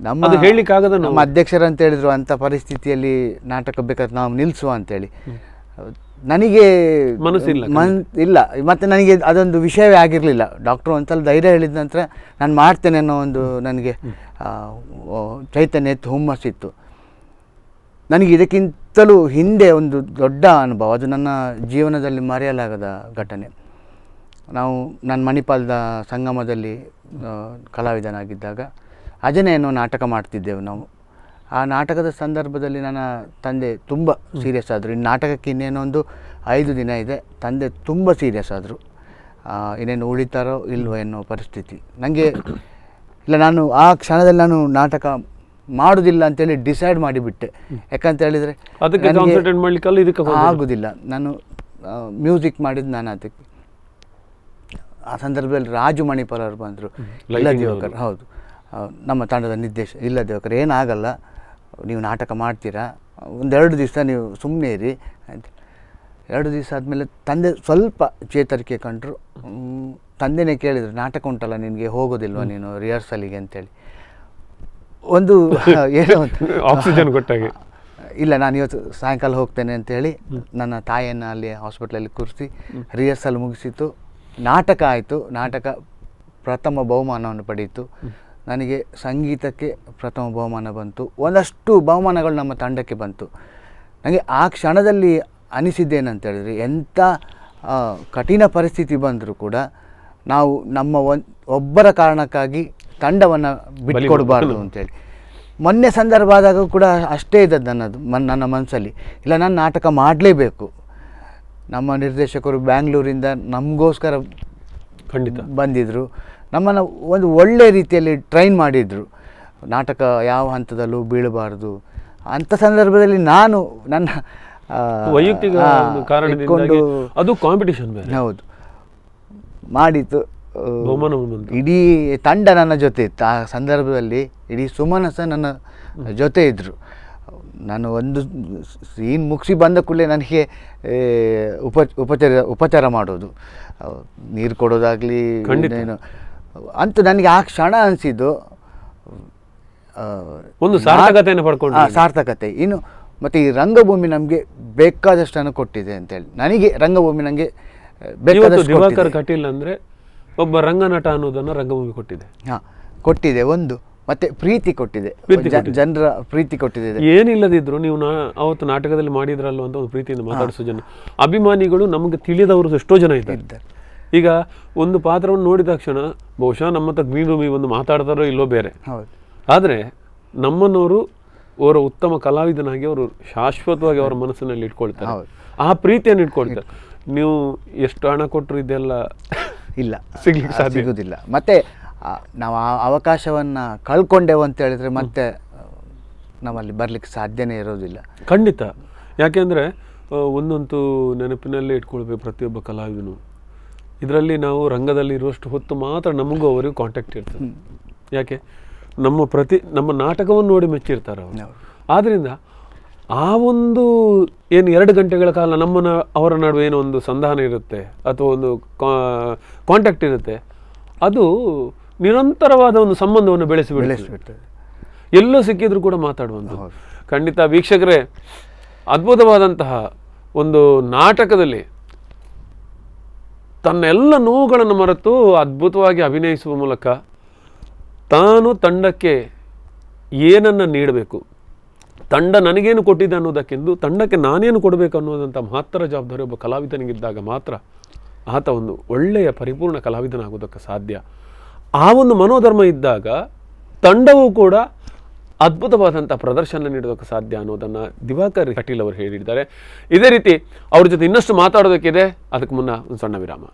ನಮ್ಮ ಅಧ್ಯಕ್ಷರು ಅಂತ ಹೇಳಿದ್ರು ಅಂಥ ಪರಿಸ್ಥಿತಿಯಲ್ಲಿ ನಾಟಕ ಬೇಕಾದ್ರೆ ನಾವು ನಿಲ್ಲಿಸುವ ಅಂತೇಳಿ. ನನಗೆ ಇಲ್ಲ, ಮತ್ತು ನನಗೆ ಅದೊಂದು ವಿಷಯವೇ ಆಗಿರಲಿಲ್ಲ. ಡಾಕ್ಟ್ರು ಒಂದ್ಸಲ ಧೈರ್ಯ ಹೇಳಿದ ನಂತರ ನಾನು ಮಾಡ್ತೇನೆ ಅನ್ನೋ ಒಂದು ನನಗೆ ಚೈತನ್ಯ ಇತ್ತು, ಹುಮ್ಮಸ್ಸಿತ್ತು. ನನಗೆ ಇದಕ್ಕಿಂತಲೂ ಹಿಂದೆ ಒಂದು ದೊಡ್ಡ ಅನುಭವ, ಅದು ನನ್ನ ಜೀವನದಲ್ಲಿ ಮರೆಯಲಾಗದ ಘಟನೆ. ನಾನು ಮಣಿಪಾಲದ ಸಂಗಮದಲ್ಲಿ ಕಲಾವಿದನಾಗಿದ್ದಾಗ ಅಜನೆ ಅನ್ನೋ ನಾಟಕ ಮಾಡ್ತಿದ್ದೆವು ನಾವು. ಆ ನಾಟಕದ ಸಂದರ್ಭದಲ್ಲಿ ನನ್ನ ತಂದೆ ತುಂಬ ಸೀರಿಯಸ್ ಆದರು. ಇನ್ನು ನಾಟಕಕ್ಕೆ ಇನ್ನೇನೋ ಒಂದು 5 ದಿನ ಇದೆ, ತಂದೆ ತುಂಬ ಸೀರಿಯಸ್ ಆದರು. ಇನ್ನೇನು ಉಳಿತಾರೋ ಇಲ್ವೋ ಎನ್ನೋ ಪರಿಸ್ಥಿತಿ. ನನಗೆ ಇಲ್ಲ, ನಾನು ಆ ಕ್ಷಣದಲ್ಲಿ ನಾನು ನಾಟಕ ಮಾಡೋದಿಲ್ಲ ಅಂತೇಳಿ ಡಿಸೈಡ್ ಮಾಡಿಬಿಟ್ಟೆ. ಯಾಕಂತ ಹೇಳಿದರೆ ಆಗೋದಿಲ್ಲ. ನಾನು ಮ್ಯೂಸಿಕ್ ಮಾಡಿದ್ದು ನಾನು ಅದಕ್ಕೆ. ಆ ಸಂದರ್ಭದಲ್ಲಿ ರಾಜು ಮಣಿಪಾಲ್ ಅವರು ಬಂದರು, ಇಲ್ಲ ದಿವಾಕರ್, ಹೌದು, ನಮ್ಮ ತಂಡದ ನಿರ್ದೇಶ, ಇಲ್ಲ ದಿವಾಕರ್ ಏನಾಗಲ್ಲ, ನೀವು ನಾಟಕ ಮಾಡ್ತೀರಾ, 1-2 ದಿವಸ ನೀವು ಸುಮ್ಮನೆ ಇರಿ ಅಂತ. 2 ದಿವಸ ಆದಮೇಲೆ ತಂದೆ ಸ್ವಲ್ಪ ಚೇತರಿಕೆ ಕಂಡರು. ತಂದೆನೇ ಕೇಳಿದರು, ನಾಟಕ ಉಂಟಲ್ಲ ನಿನಗೆ, ಹೋಗೋದಿಲ್ವ ನೀನು ರಿಹರ್ಸಲಿಗೆ ಅಂತೇಳಿ. ಒಂದು ಏನೋ ಆಕ್ಸಿಜನ್ ಕೊಟ್ಟಾಗೆ, ಇಲ್ಲ ನಾನು ಇವತ್ತು ಸಾಯಂಕಾಲ ಹೋಗ್ತೇನೆ ಅಂತೇಳಿ ನನ್ನ ತಾಯಿಯನ್ನು ಅಲ್ಲಿ ಹಾಸ್ಪಿಟ್ಲಲ್ಲಿ ಕೂರಿಸಿ ರಿಹರ್ಸಲ್ ಮುಗಿಸಿತು. ನಾಟಕ ಆಯಿತು. ನಾಟಕ ಪ್ರಥಮ ಬಹುಮಾನವನ್ನು ಪಡೆಯಿತು. ನನಗೆ ಸಂಗೀತಕ್ಕೆ ಪ್ರಥಮ ಬಹುಮಾನ ಬಂತು. ಒಂದಷ್ಟು ಬಹುಮಾನಗಳು ನಮ್ಮ ತಂಡಕ್ಕೆ ಬಂತು. ನನಗೆ ಆ ಕ್ಷಣದಲ್ಲಿ ಅನಿಸಿದ್ದೇನಂತ ಹೇಳಿದರೆ, ಎಂಥ ಕಠಿಣ ಪರಿಸ್ಥಿತಿ ಬಂದರೂ ಕೂಡ ನಾವು ನಮ್ಮ ಒಬ್ಬರ ಕಾರಣಕ್ಕಾಗಿ ತಂಡವನ್ನು ಬಿಟ್ಟುಕೊಡಬಾರ್ದು ಅಂತೇಳಿ. ಮೊನ್ನೆ ಸಂದರ್ಭ ಆದಾಗ ಕೂಡ ಅಷ್ಟೇ ಇದ್ದದ್ದು ನನ್ನ ಮನಸ್ಸಲ್ಲಿ, ಇಲ್ಲ ನಾನು ನಾಟಕ ಮಾಡಲೇಬೇಕು. ನಮ್ಮ ನಿರ್ದೇಶಕರು ಬ್ಯಾಂಗ್ಳೂರಿಂದ ನಮಗೋಸ್ಕರ ಖಂಡಿತ ಬಂದಿದ್ದರು, ನಮ್ಮನ್ನು ಒಂದು ಒಳ್ಳೆ ರೀತಿಯಲ್ಲಿ ಟ್ರೈನ್ ಮಾಡಿದರು. ನಾಟಕ ಯಾವ ಹಂತದಲ್ಲೂ ಬೀಳಬಾರ್ದು. ಅಂಥ ಸಂದರ್ಭದಲ್ಲಿ ನಾನು ನನ್ನ ವೈಯಕ್ತಿಕ ಕಾರಣದಿಂದ ಅದು ಕಾಂಪಿಟಿಷನ್, ಹೌದು, ಮಾಡಿತು. ಇಡೀ ತಂಡ ನನ್ನ ಜೊತೆ ಇತ್ತು ಆ ಸಂದರ್ಭದಲ್ಲಿ. ಇಡೀ ಸುಮನ ಸಹ ನನ್ನ ಜೊತೆ ಇದ್ದರು. ನಾನು ಒಂದು ಸೀನ್ ಮುಗಿಸಿ ಬಂದ ಕೂಡಲೇ ನನಗೆ ಉಪಚಾರ ಮಾಡೋದು, ನೀರು ಕೊಡೋದಾಗಲಿ ಏನು ಅಂತ ನನಗೆ ಆ ಕ್ಷಣ ಅನಿಸಿದ್ದು ಒಂದು ಸಾರ್ಥಕತೆಯನ್ನು ಪಡ್ಕೊಂಡು, ಸಾರ್ಥಕತೆ. ಇನ್ನು ಮತ್ತು ಈ ರಂಗಭೂಮಿ ನಮಗೆ ಬೇಕಾದಷ್ಟನ್ನು ಕೊಟ್ಟಿದೆ ಅಂತೇಳಿ. ನನಗೆ ರಂಗಭೂಮಿ ನನಗೆ ಬೇಕಾದಷ್ಟು ದಿವಾಕರ್ ಕಟೀಲ್ ಅಂದರೆ ಒಬ್ಬ ರಂಗನಟ ಅನ್ನೋದನ್ನು ರಂಗಭೂಮಿ ಕೊಟ್ಟಿದೆ. ಹಾಂ, ಕೊಟ್ಟಿದೆ. ಒಂದು ಮತ್ತೆ ಪ್ರೀತಿ ಕೊಟ್ಟಿದೆ, ಜನರ ಪ್ರೀತಿ ಕೊಟ್ಟಿದೆ. ಏನಿಲ್ಲದಿದ್ರು ನೀವು ಅವತ್ತು ನಾಟಕದಲ್ಲಿ ಮಾಡಿದ್ರಲ್ಲ ಅಂತ ಒಂದು ಪ್ರೀತಿಯಿಂದ ಮಾತಾಡಿಸೋ ಜನ, ಅಭಿಮಾನಿಗಳು ನಮಗೆ ತಿಳಿದವರು ಎಷ್ಟೋ ಜನ ಇದ್ದಾರೆ. ಈಗ ಒಂದು ಪಾತ್ರವನ್ನು ನೋಡಿದ ತಕ್ಷಣ ಬಹುಶಃ ನಮ್ಮ ಹತ್ರ ಗ್ರೀನ್ ರೂಮಿಗೆ ಒಂದು ಮಾತಾಡ್ತಾರೋ ಇಲ್ಲೋ ಬೇರೆ, ಆದರೆ ನಮ್ಮನ್ನವರು ಅವರ ಉತ್ತಮ ಕಲಾವಿದನಾಗಿ ಅವರು ಶಾಶ್ವತವಾಗಿ ಅವರ ಮನಸ್ಸಿನಲ್ಲಿ ಇಟ್ಕೊಳ್ತಾರೆ, ಆ ಪ್ರೀತಿಯನ್ನು ಇಟ್ಕೊಳ್ತಾರೆ. ನೀವು ಎಷ್ಟು ಹಣ ಕೊಟ್ಟರು ಇದೆಲ್ಲ ಇಲ್ಲ, ಸಿಗುವುದಿಲ್ಲ. ಮತ್ತು ನಾವು ಆ ಅವಕಾಶವನ್ನು ಕಳ್ಕೊಂಡೆವು ಅಂತ ಹೇಳಿದರೆ ಮತ್ತೆ ನಮ್ಮಲ್ಲಿ ಬರಲಿಕ್ಕೆ ಸಾಧ್ಯನೇ ಇರೋದಿಲ್ಲ. ಖಂಡಿತ. ಯಾಕೆಂದರೆ ಒಂದಂತೂ ನೆನಪಿನಲ್ಲೇ ಇಟ್ಕೊಳ್ಬೇಕು ಪ್ರತಿಯೊಬ್ಬ ಕಲಾವಿದನು, ಇದರಲ್ಲಿ ನಾವು ರಂಗದಲ್ಲಿ ಇರುವಷ್ಟು ಹೊತ್ತು ಮಾತ್ರ ನಮಗೂ ಅವರಿಗೂ ಕಾಂಟ್ಯಾಕ್ಟ್ ಇರ್ತದೆ. ಯಾಕೆ ನಮ್ಮ ನಾಟಕವನ್ನು ನೋಡಿ ಮೆಚ್ಚಿರ್ತಾರೆ ಅವರು. ಆದ್ದರಿಂದ ಆ ಒಂದು ಏನು 2 ಗಂಟೆಗಳ ಕಾಲ ಅವರ ನಡುವೆ ಏನೋ ಒಂದು ಸಂಧಾನ ಇರುತ್ತೆ ಅಥವಾ ಒಂದು ಕಾಂಟ್ಯಾಕ್ಟ್ ಇರುತ್ತೆ, ಅದು ನಿರಂತರವಾದ ಒಂದು ಸಂಬಂಧವನ್ನು ಬೆಳೆಸಿಬಿಡ್ತದೆ. ಎಲ್ಲೋ ಸಿಕ್ಕಿದ್ರು ಕೂಡ ಮಾತಾಡುವಂಥದ್ದು. ಖಂಡಿತ ವೀಕ್ಷಕರೇ, ಅದ್ಭುತವಾದಂತಹ ಒಂದು ನಾಟಕದಲ್ಲಿ ತನ್ನೆಲ್ಲ ನೋವುಗಳನ್ನು ಮರೆತು ಅದ್ಭುತವಾಗಿ ಅಭಿನಯಿಸುವ ಮೂಲಕ ತಾನು ತಂಡಕ್ಕೆ ಏನನ್ನು ನೀಡಬೇಕು, ತಂಡ ನನಗೇನು ಕೊಟ್ಟಿದೆ ಅನ್ನೋದಕ್ಕೆಂದು ತಂಡಕ್ಕೆ ನಾನೇನು ಕೊಡಬೇಕು ಅನ್ನೋದಂಥ ಮಹತ್ತರ ಜವಾಬ್ದಾರಿ ಒಬ್ಬ ಕಲಾವಿದನಿಗಿದ್ದಾಗ ಮಾತ್ರ ಆತ ಒಂದು ಒಳ್ಳೆಯ ಪರಿಪೂರ್ಣ ಕಲಾವಿದನಾಗೋದಕ್ಕೆ ಸಾಧ್ಯ. ಆ ಒಂದು ಮನೋಧರ್ಮ ಇದ್ದಾಗ ತಂಡವೂ ಕೂಡ ಅದ್ಭುತವಾದಂಥ ಪ್ರದರ್ಶನ ನೀಡೋದಕ್ಕೆ ಸಾಧ್ಯ ಅನ್ನೋದನ್ನು ದಿವಾಕರ್ ಕಟೀಲ್ ಅವರು ಹೇಳಿದ್ದಾರೆ. ಇದೇ ರೀತಿ ಅವ್ರ ಜೊತೆ ಇನ್ನಷ್ಟು ಮಾತಾಡೋದಕ್ಕಿದೆ. ಅದಕ್ಕೆ ಮುನ್ನ ಒಂದು ಸಣ್ಣ ವಿರಾಮ.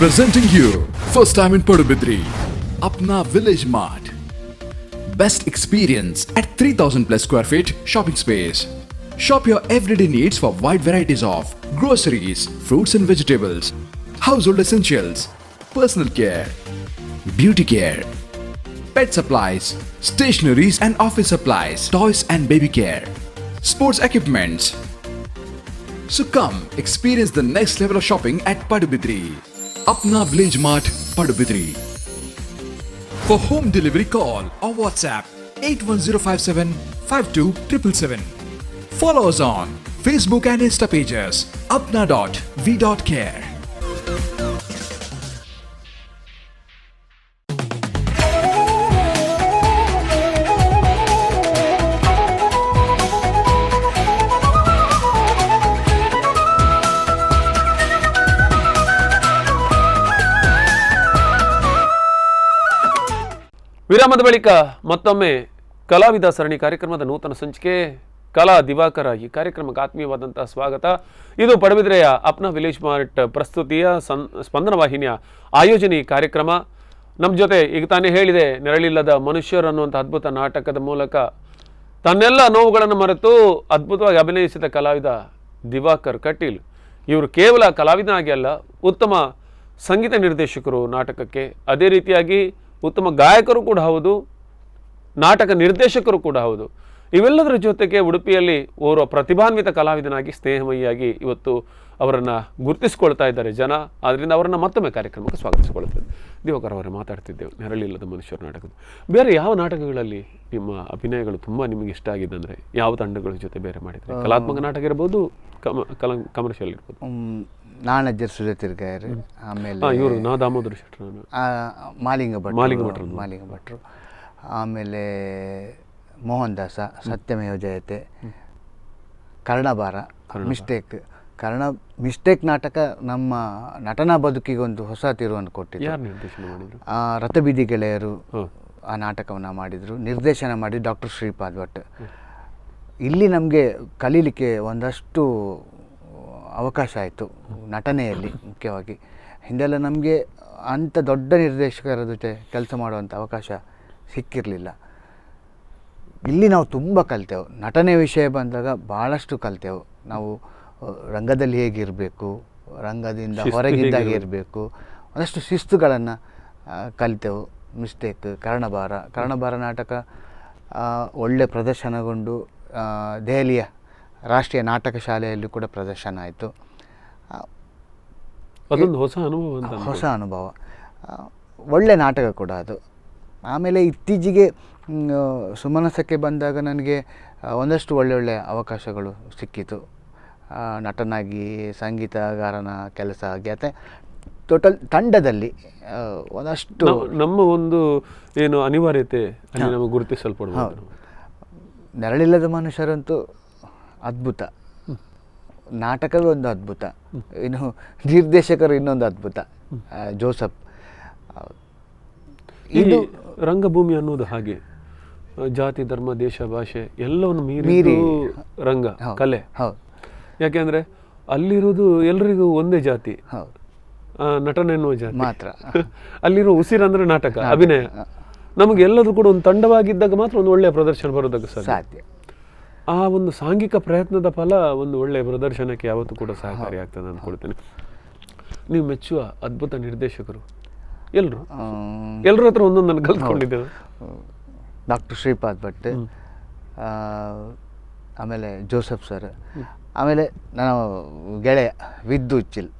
Presenting you first time in Padubidri, Apna Village Mart. Best experience at 3000 plus square feet shopping space. Shop your everyday needs for wide varieties of groceries, fruits and vegetables, household essentials, personal care, beauty care, pet supplies, stationeries and office supplies, toys and baby care, sports equipments. So come experience the next level of shopping at Padubidri. Apna Village Mart, Padubidri. For home delivery call or WhatsApp 81057 52777. Follow us on Facebook and Insta pages apna.v.care. ವಿರಾಮದ ಬಳಿಕ ಮತ್ತೊಮ್ಮೆ ಕಲಾವಿದ ಸರಣಿ ಕಾರ್ಯಕ್ರಮದ ನೂತನ ಸಂಚಿಕೆ ಕಲಾ ದಿವಾಕರ ಈ ಕಾರ್ಯಕ್ರಮಕ್ಕೆ ಆತ್ಮೀಯವಾದಂತಹ ಸ್ವಾಗತ. ಇದು ಪಡುಬಿದ್ರೆಯ ಅಪ್ನಾ ವಿಲೇಜ್ ಮಾರ್ಟ್ ಪ್ರಸ್ತುತಿಯ ಸ್ಪಂದನ ವಾಹಿನಿಯ ಆಯೋಜನೆ ಕಾರ್ಯಕ್ರಮ. ನಮ್ಮ ಜೊತೆ ಈಗ ತಾನೇ ಹೇಳಿದೆ, ನೆರಳಿಲ್ಲದ ಮನುಷ್ಯರು ಅನ್ನುವಂಥ ಅದ್ಭುತ ನಾಟಕದ ಮೂಲಕ ತನ್ನೆಲ್ಲ ನೋವುಗಳನ್ನು ಮರೆತು ಅದ್ಭುತವಾಗಿ ಅಭಿನಯಿಸಿದ ಕಲಾವಿದ ದಿವಾಕರ್ ಕಟೀಲ್. ಇವರು ಕೇವಲ ಕಲಾವಿದನಾಗಿ ಅಲ್ಲ, ಉತ್ತಮ ಸಂಗೀತ ನಿರ್ದೇಶಕರು ನಾಟಕಕ್ಕೆ, ಅದೇ ರೀತಿಯಾಗಿ ಉತ್ತಮ ಗಾಯಕರು ಕೂಡ ಹೌದು, ನಾಟಕ ನಿರ್ದೇಶಕರು ಕೂಡ ಹೌದು. ಇವೆಲ್ಲದರ ಜೊತೆಗೆ ಉಡುಪಿಯಲ್ಲಿ ಓರ್ವ ಪ್ರತಿಭಾನ್ವಿತ ಕಲಾವಿದನಾಗಿ ಸ್ನೇಹಮಯಿಯಾಗಿ ಇವತ್ತು ಅವರನ್ನು ಗುರುತಿಸಿಕೊಳ್ತಾ ಇದ್ದಾರೆ ಜನ. ಆದ್ದರಿಂದ ಅವರನ್ನು ಮತ್ತೊಮ್ಮೆ ಕಾರ್ಯಕ್ರಮಕ್ಕೆ ಸ್ವಾಗತಿಸಿಕೊಳ್ಳುತ್ತೇವೆ. ದಿವಾಕರ್ ಅವರೇ ಮಾತಾಡ್ತಿದ್ದೆವು ನೆರಳಿಲ್ಲದ ಮನುಷ್ಯರು ನಾಟಕದ. ಬೇರೆ ಯಾವ ನಾಟಕಗಳಲ್ಲಿ ನಿಮ್ಮ ಅಭಿನಯಗಳು ತುಂಬ ನಿಮಗೆ ಇಷ್ಟ ಆಗಿದ್ದಂದರೆ ಯಾವ ತಂಡಗಳ ಜೊತೆ ಬೇರೆ ಮಾಡಿದರೆ? ಕಲಾತ್ಮಕ ನಾಟಕ ಇರ್ಬೋದು, ಕಮರ್ಷಿಯಲ್ ಇರ್ಬೋದು. ನಾಣಜ್ಜರ್ ಸುಜತಿರ್ಗಾಯರು, ಆಮೇಲೆ ಇವರು ನಾ ದಾಮೋದರ ಶೆಟ್ರು, ಮಾಲಿಂಗ ಭಟ್ರು, ಆಮೇಲೆ ಮೋಹನ್ ದಾಸ, ಸತ್ಯಮೇವ ಜಯತೆ, ಕರ್ಣಭಾರ, ಮಿಸ್ಟೇಕ್ ನಾಟಕ ನಮ್ಮ ನಟನಾ ಬದುಕಿಗೊಂದು ಹೊಸ ತಿರುವನ್ನು ಕೊಟ್ಟಿದ್ದು. ಯಾರು ನಿರ್ದೇಶನ ಮಾಡಿದ್ರು? ರಥಬೀದಿ ಗೆಳೆಯರು ಆ ನಾಟಕವನ್ನು ಮಾಡಿದರು. ನಿರ್ದೇಶನ ಮಾಡಿ ಡಾಕ್ಟರ್ ಶ್ರೀಪಾದ್ ಭಟ್. ಇಲ್ಲಿ ನಮಗೆ ಕಲೀಲಿಕ್ಕೆ ಒಂದಷ್ಟು ಅವಕಾಶ ಆಯಿತು ನಟನೆಯಲ್ಲಿ. ಮುಖ್ಯವಾಗಿ ಹಿಂದೆಲ್ಲ ನಮಗೆ ಅಂಥ ದೊಡ್ಡ ನಿರ್ದೇಶಕರ ಜೊತೆ ಕೆಲಸ ಮಾಡುವಂಥ ಅವಕಾಶ ಸಿಕ್ಕಿರಲಿಲ್ಲ. ಇಲ್ಲಿ ನಾವು ತುಂಬ ಕಲಿತೆವು. ನಟನೆ ವಿಷಯ ಬಂದಾಗ ಭಾಳಷ್ಟು ಕಲಿತೆವು. ನಾವು ರಂಗದಲ್ಲಿ ಹೇಗಿರಬೇಕು, ರಂಗದಿಂದ ಹೊರಗಿದ್ದಾಗ ಇರಬೇಕು, ಒಂದಷ್ಟು ಶಿಸ್ತುಗಳನ್ನು ಕಲಿತೆವು. ಮಿಸ್ಟೇಕ್, ಕರ್ಣಭಾರ ನಾಟಕ ಒಳ್ಳೆ ಪ್ರದರ್ಶನಗೊಂಡು ದೆಹಲಿಯ ರಾಷ್ಟ್ರೀಯ ನಾಟಕ ಶಾಲೆಯಲ್ಲಿ ಕೂಡ ಪ್ರದರ್ಶನ ಆಯಿತು. ಅದೊಂದು ಹೊಸ ಅನುಭವ, ಒಳ್ಳೆ ನಾಟಕ ಕೂಡ ಅದು. ಆಮೇಲೆ ಇತ್ತೀಚೆಗೆ ಸುಮನಸಕ್ಕೆ ಬಂದಾಗ ನನಗೆ ಒಂದಷ್ಟು ಒಳ್ಳೊಳ್ಳೆಯ ಅವಕಾಶಗಳು ಸಿಕ್ಕಿತು. ನಟನಾಗಿ, ಸಂಗೀತಗಾರನ ಕೆಲಸ ಆಗಿ, ಅಥವಾ ಟೋಟಲ್ ತಂಡದಲ್ಲಿ ಒಂದಷ್ಟು ನಮ್ಮ ಒಂದು ಏನು ಅನಿವಾರ್ಯತೆ ನಮಗೆ ಗುರುತಿಸಲ್ಪಡ್ಬೋದು. ನೆರಳಿಲ್ಲದ ಮನುಷ್ಯರಂತೂ ಅದ್ಭುತ, ನಾಟಕವೇ ಒಂದು ಅದ್ಭುತ, ಇನ್ನು ನಿರ್ದೇಶಕರು ಇನ್ನೊಂದು ಅದ್ಭುತ, ಜೋಸಫ್. ಇದು ರಂಗಭೂಮಿ ಅನ್ನೋದು ಹಾಗೆ ಜಾತಿ, ಧರ್ಮ, ದೇಶ, ಭಾಷೆ ಎಲ್ಲವನ್ನು ಮೀರಿ ರಂಗ ಕಲೆ. ಯಾಕೆಂದ್ರೆ ಅಲ್ಲಿರೋದು ಎಲ್ರಿಗೂ ಒಂದೇ ಜಾತಿ, ನಟನೆ ಎನ್ನುವ ಜಾತಿ ಮಾತ್ರ. ಅಲ್ಲಿರೋ ಉಸಿರಂದ್ರೆ ನಾಟಕ, ಅಭಿನಯ. ನಮಗೆ ಎಲ್ಲರೂ ಕೂಡ ಒಂದು ತಂಡವಾಗಿದ್ದಾಗ ಮಾತ್ರ ಒಂದು ಒಳ್ಳೆಯ ಪ್ರದರ್ಶನ ಬರೋದಕ್ಕೆ ಸಾಧ್ಯ. ಆ ಒಂದು ಸಾಂಘಿಕ ಪ್ರಯತ್ನದ ಫಲ ಒಂದು ಒಳ್ಳೆಯ ಪ್ರದರ್ಶನಕ್ಕೆ ಯಾವತ್ತೂ ಕೂಡ ಸಹಕಾರಿ ಆಗ್ತದೆ ಅಂದ್ಕೊಳ್ತೇನೆ. ನೀವು ಮೆಚ್ಚುವ ಅದ್ಭುತ ನಿರ್ದೇಶಕರು ಎಲ್ಲರ ಹತ್ರ ಒಂದೊಂದನ್ನು ಕಲ್ತ್ಕೊಂಡಿದ್ದೇವೆ. ಡಾಕ್ಟರ್ ಶ್ರೀಪಾದ್ ಭಟ್, ಆಮೇಲೆ ಜೋಸಫ್ ಸರ್, ಆಮೇಲೆ ನಾನು ಗೆಳೆಯ ವಿದ್ದು ಉಚ್ಚಿಲ್.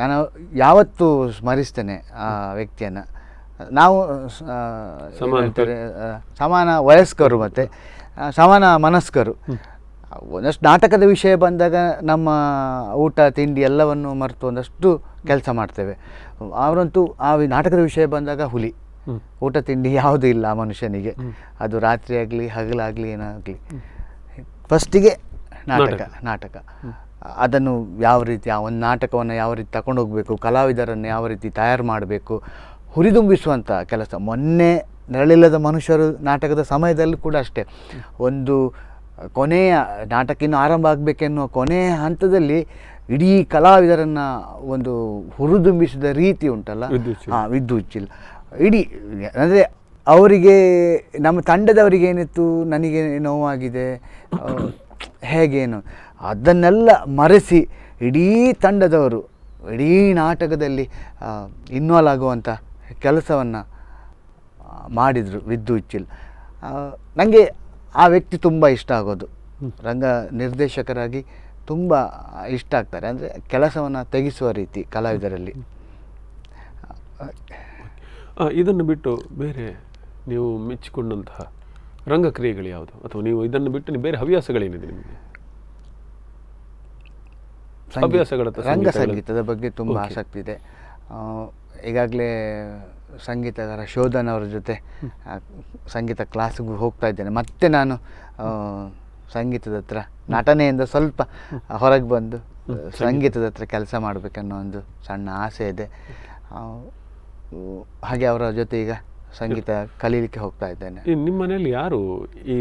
ನಾನು ಯಾವತ್ತೂ ಸ್ಮರಿಸ್ತೇನೆ ಆ ವ್ಯಕ್ತಿಯನ್ನು. ನಾವು ಸಮಾನ ವಯಸ್ಕರು ಮತ್ತು ಸಮಾನ ಮನಸ್ಕರು. ಒಂದಷ್ಟು ನಾಟಕದ ವಿಷಯ ಬಂದಾಗ ನಮ್ಮ ಊಟ ತಿಂಡಿ ಎಲ್ಲವನ್ನು ಮರೆತು ಒಂದಷ್ಟು ಕೆಲಸ ಮಾಡ್ತೇವೆ. ಅವರಂತೂ ಆ ನಾಟಕದ ವಿಷಯ ಬಂದಾಗ ಹುಲಿ. ಊಟ ತಿಂಡಿ ಯಾವುದೂ ಇಲ್ಲ ಆ ಮನುಷ್ಯನಿಗೆ, ಅದು ರಾತ್ರಿ ಆಗಲಿ ಹಗಲಾಗಲಿ ಏನಾಗಲಿ, ಫಸ್ಟಿಗೆ ನಾಟಕ. ಅದನ್ನು ಯಾವ ರೀತಿ, ಆ ಒಂದು ನಾಟಕವನ್ನು ಯಾವ ರೀತಿ ತಗೊಂಡೋಗ್ಬೇಕು, ಕಲಾವಿದರನ್ನು ಯಾವ ರೀತಿ ತಯಾರು ಮಾಡಬೇಕು, ಹುರಿದುಂಬಿಸುವಂಥ ಕೆಲಸ. ಮೊನ್ನೆ ನೆರಳಿಲ್ಲದ ಮನುಷ್ಯರು ನಾಟಕದ ಸಮಯದಲ್ಲೂ ಕೂಡ ಅಷ್ಟೇ, ಒಂದು ಕೊನೆಯ ನಾಟಕ ಇನ್ನು ಆರಂಭ ಆಗಬೇಕೆನ್ನುವ ಕೊನೆಯ ಹಂತದಲ್ಲಿ ಇಡೀ ಕಲಾವಿದರನ್ನು ಒಂದು ಹುರಿದುಂಬಿಸಿದ ರೀತಿ ಉಂಟಲ್ಲ, ಹಾಂ, ವಿದ್ಯುಚ್ಚಿಲ್ ಇಡೀ ಅಂದರೆ ಅವರಿಗೆ, ನಮ್ಮ ತಂಡದವರಿಗೆ ಏನಿತ್ತು, ನನಗೆ ನೋವಾಗಿದೆ, ಹೇಗೇನು ಅದನ್ನೆಲ್ಲ ಮರೆಸಿ ಇಡೀ ತಂಡದವರು ಇಡೀ ನಾಟಕದಲ್ಲಿ ಇನ್ವಾಲ್ವ್ ಆಗುವಂಥ ಕೆಲಸವನ್ನು ಮಾಡಿದರು ವಿದ್ಯುಚ್ಚಿಲ್. ನನಗೆ ಆ ವ್ಯಕ್ತಿ ತುಂಬ ಇಷ್ಟ ಆಗೋದು, ರಂಗ ನಿರ್ದೇಶಕರಾಗಿ ತುಂಬ ಇಷ್ಟ ಆಗ್ತಾರೆ, ಅಂದರೆ ಕೆಲಸವನ್ನು ತೆಗೆಸುವ ರೀತಿ ಕಲಾವಿದರಲ್ಲಿ. ಇದನ್ನು ಬಿಟ್ಟು ಬೇರೆ ನೀವು ಮೆಚ್ಚಿಕೊಂಡಂತಹ ರಂಗಕ್ರಿಯೆಗಳು ಯಾವುದು, ಅಥವಾ ನೀವು ಇದನ್ನು ಬಿಟ್ಟು ಬೇರೆ ಹವ್ಯಾಸಗಳೇನಿದೆ ನಿಮಗೆ? ರಂಗ ಸಂಗೀತದ ಬಗ್ಗೆ ತುಂಬ ಆಸಕ್ತಿ ಇದೆ. ಈಗಾಗಲೇ ಸಂಗೀತಗಾರ ಶೋಧನ್ ಅವರ ಜೊತೆ ಸಂಗೀತ ಕ್ಲಾಸಿಗೂ ಹೋಗ್ತಾ ಇದ್ದೇನೆ. ಮತ್ತೆ ನಾನು ಸಂಗೀತದ ಹತ್ರ ನಟನೆಯಿಂದ ಸ್ವಲ್ಪ ಹೊರಗೆ ಬಂದು ಸಂಗೀತದ ಹತ್ರ ಕೆಲಸ ಮಾಡಬೇಕನ್ನೋ ಒಂದು ಸಣ್ಣ ಆಸೆ ಇದೆ. ಹಾಗೆ ಅವರ ಜೊತೆ ಈಗ ಸಂಗೀತ ಕಲೀಲಿಕ್ಕೆ ಹೋಗ್ತಾ ಇದ್ದೇನೆ. ನಿಮ್ಮ ಮನೆಯಲ್ಲಿ ಯಾರು ಈ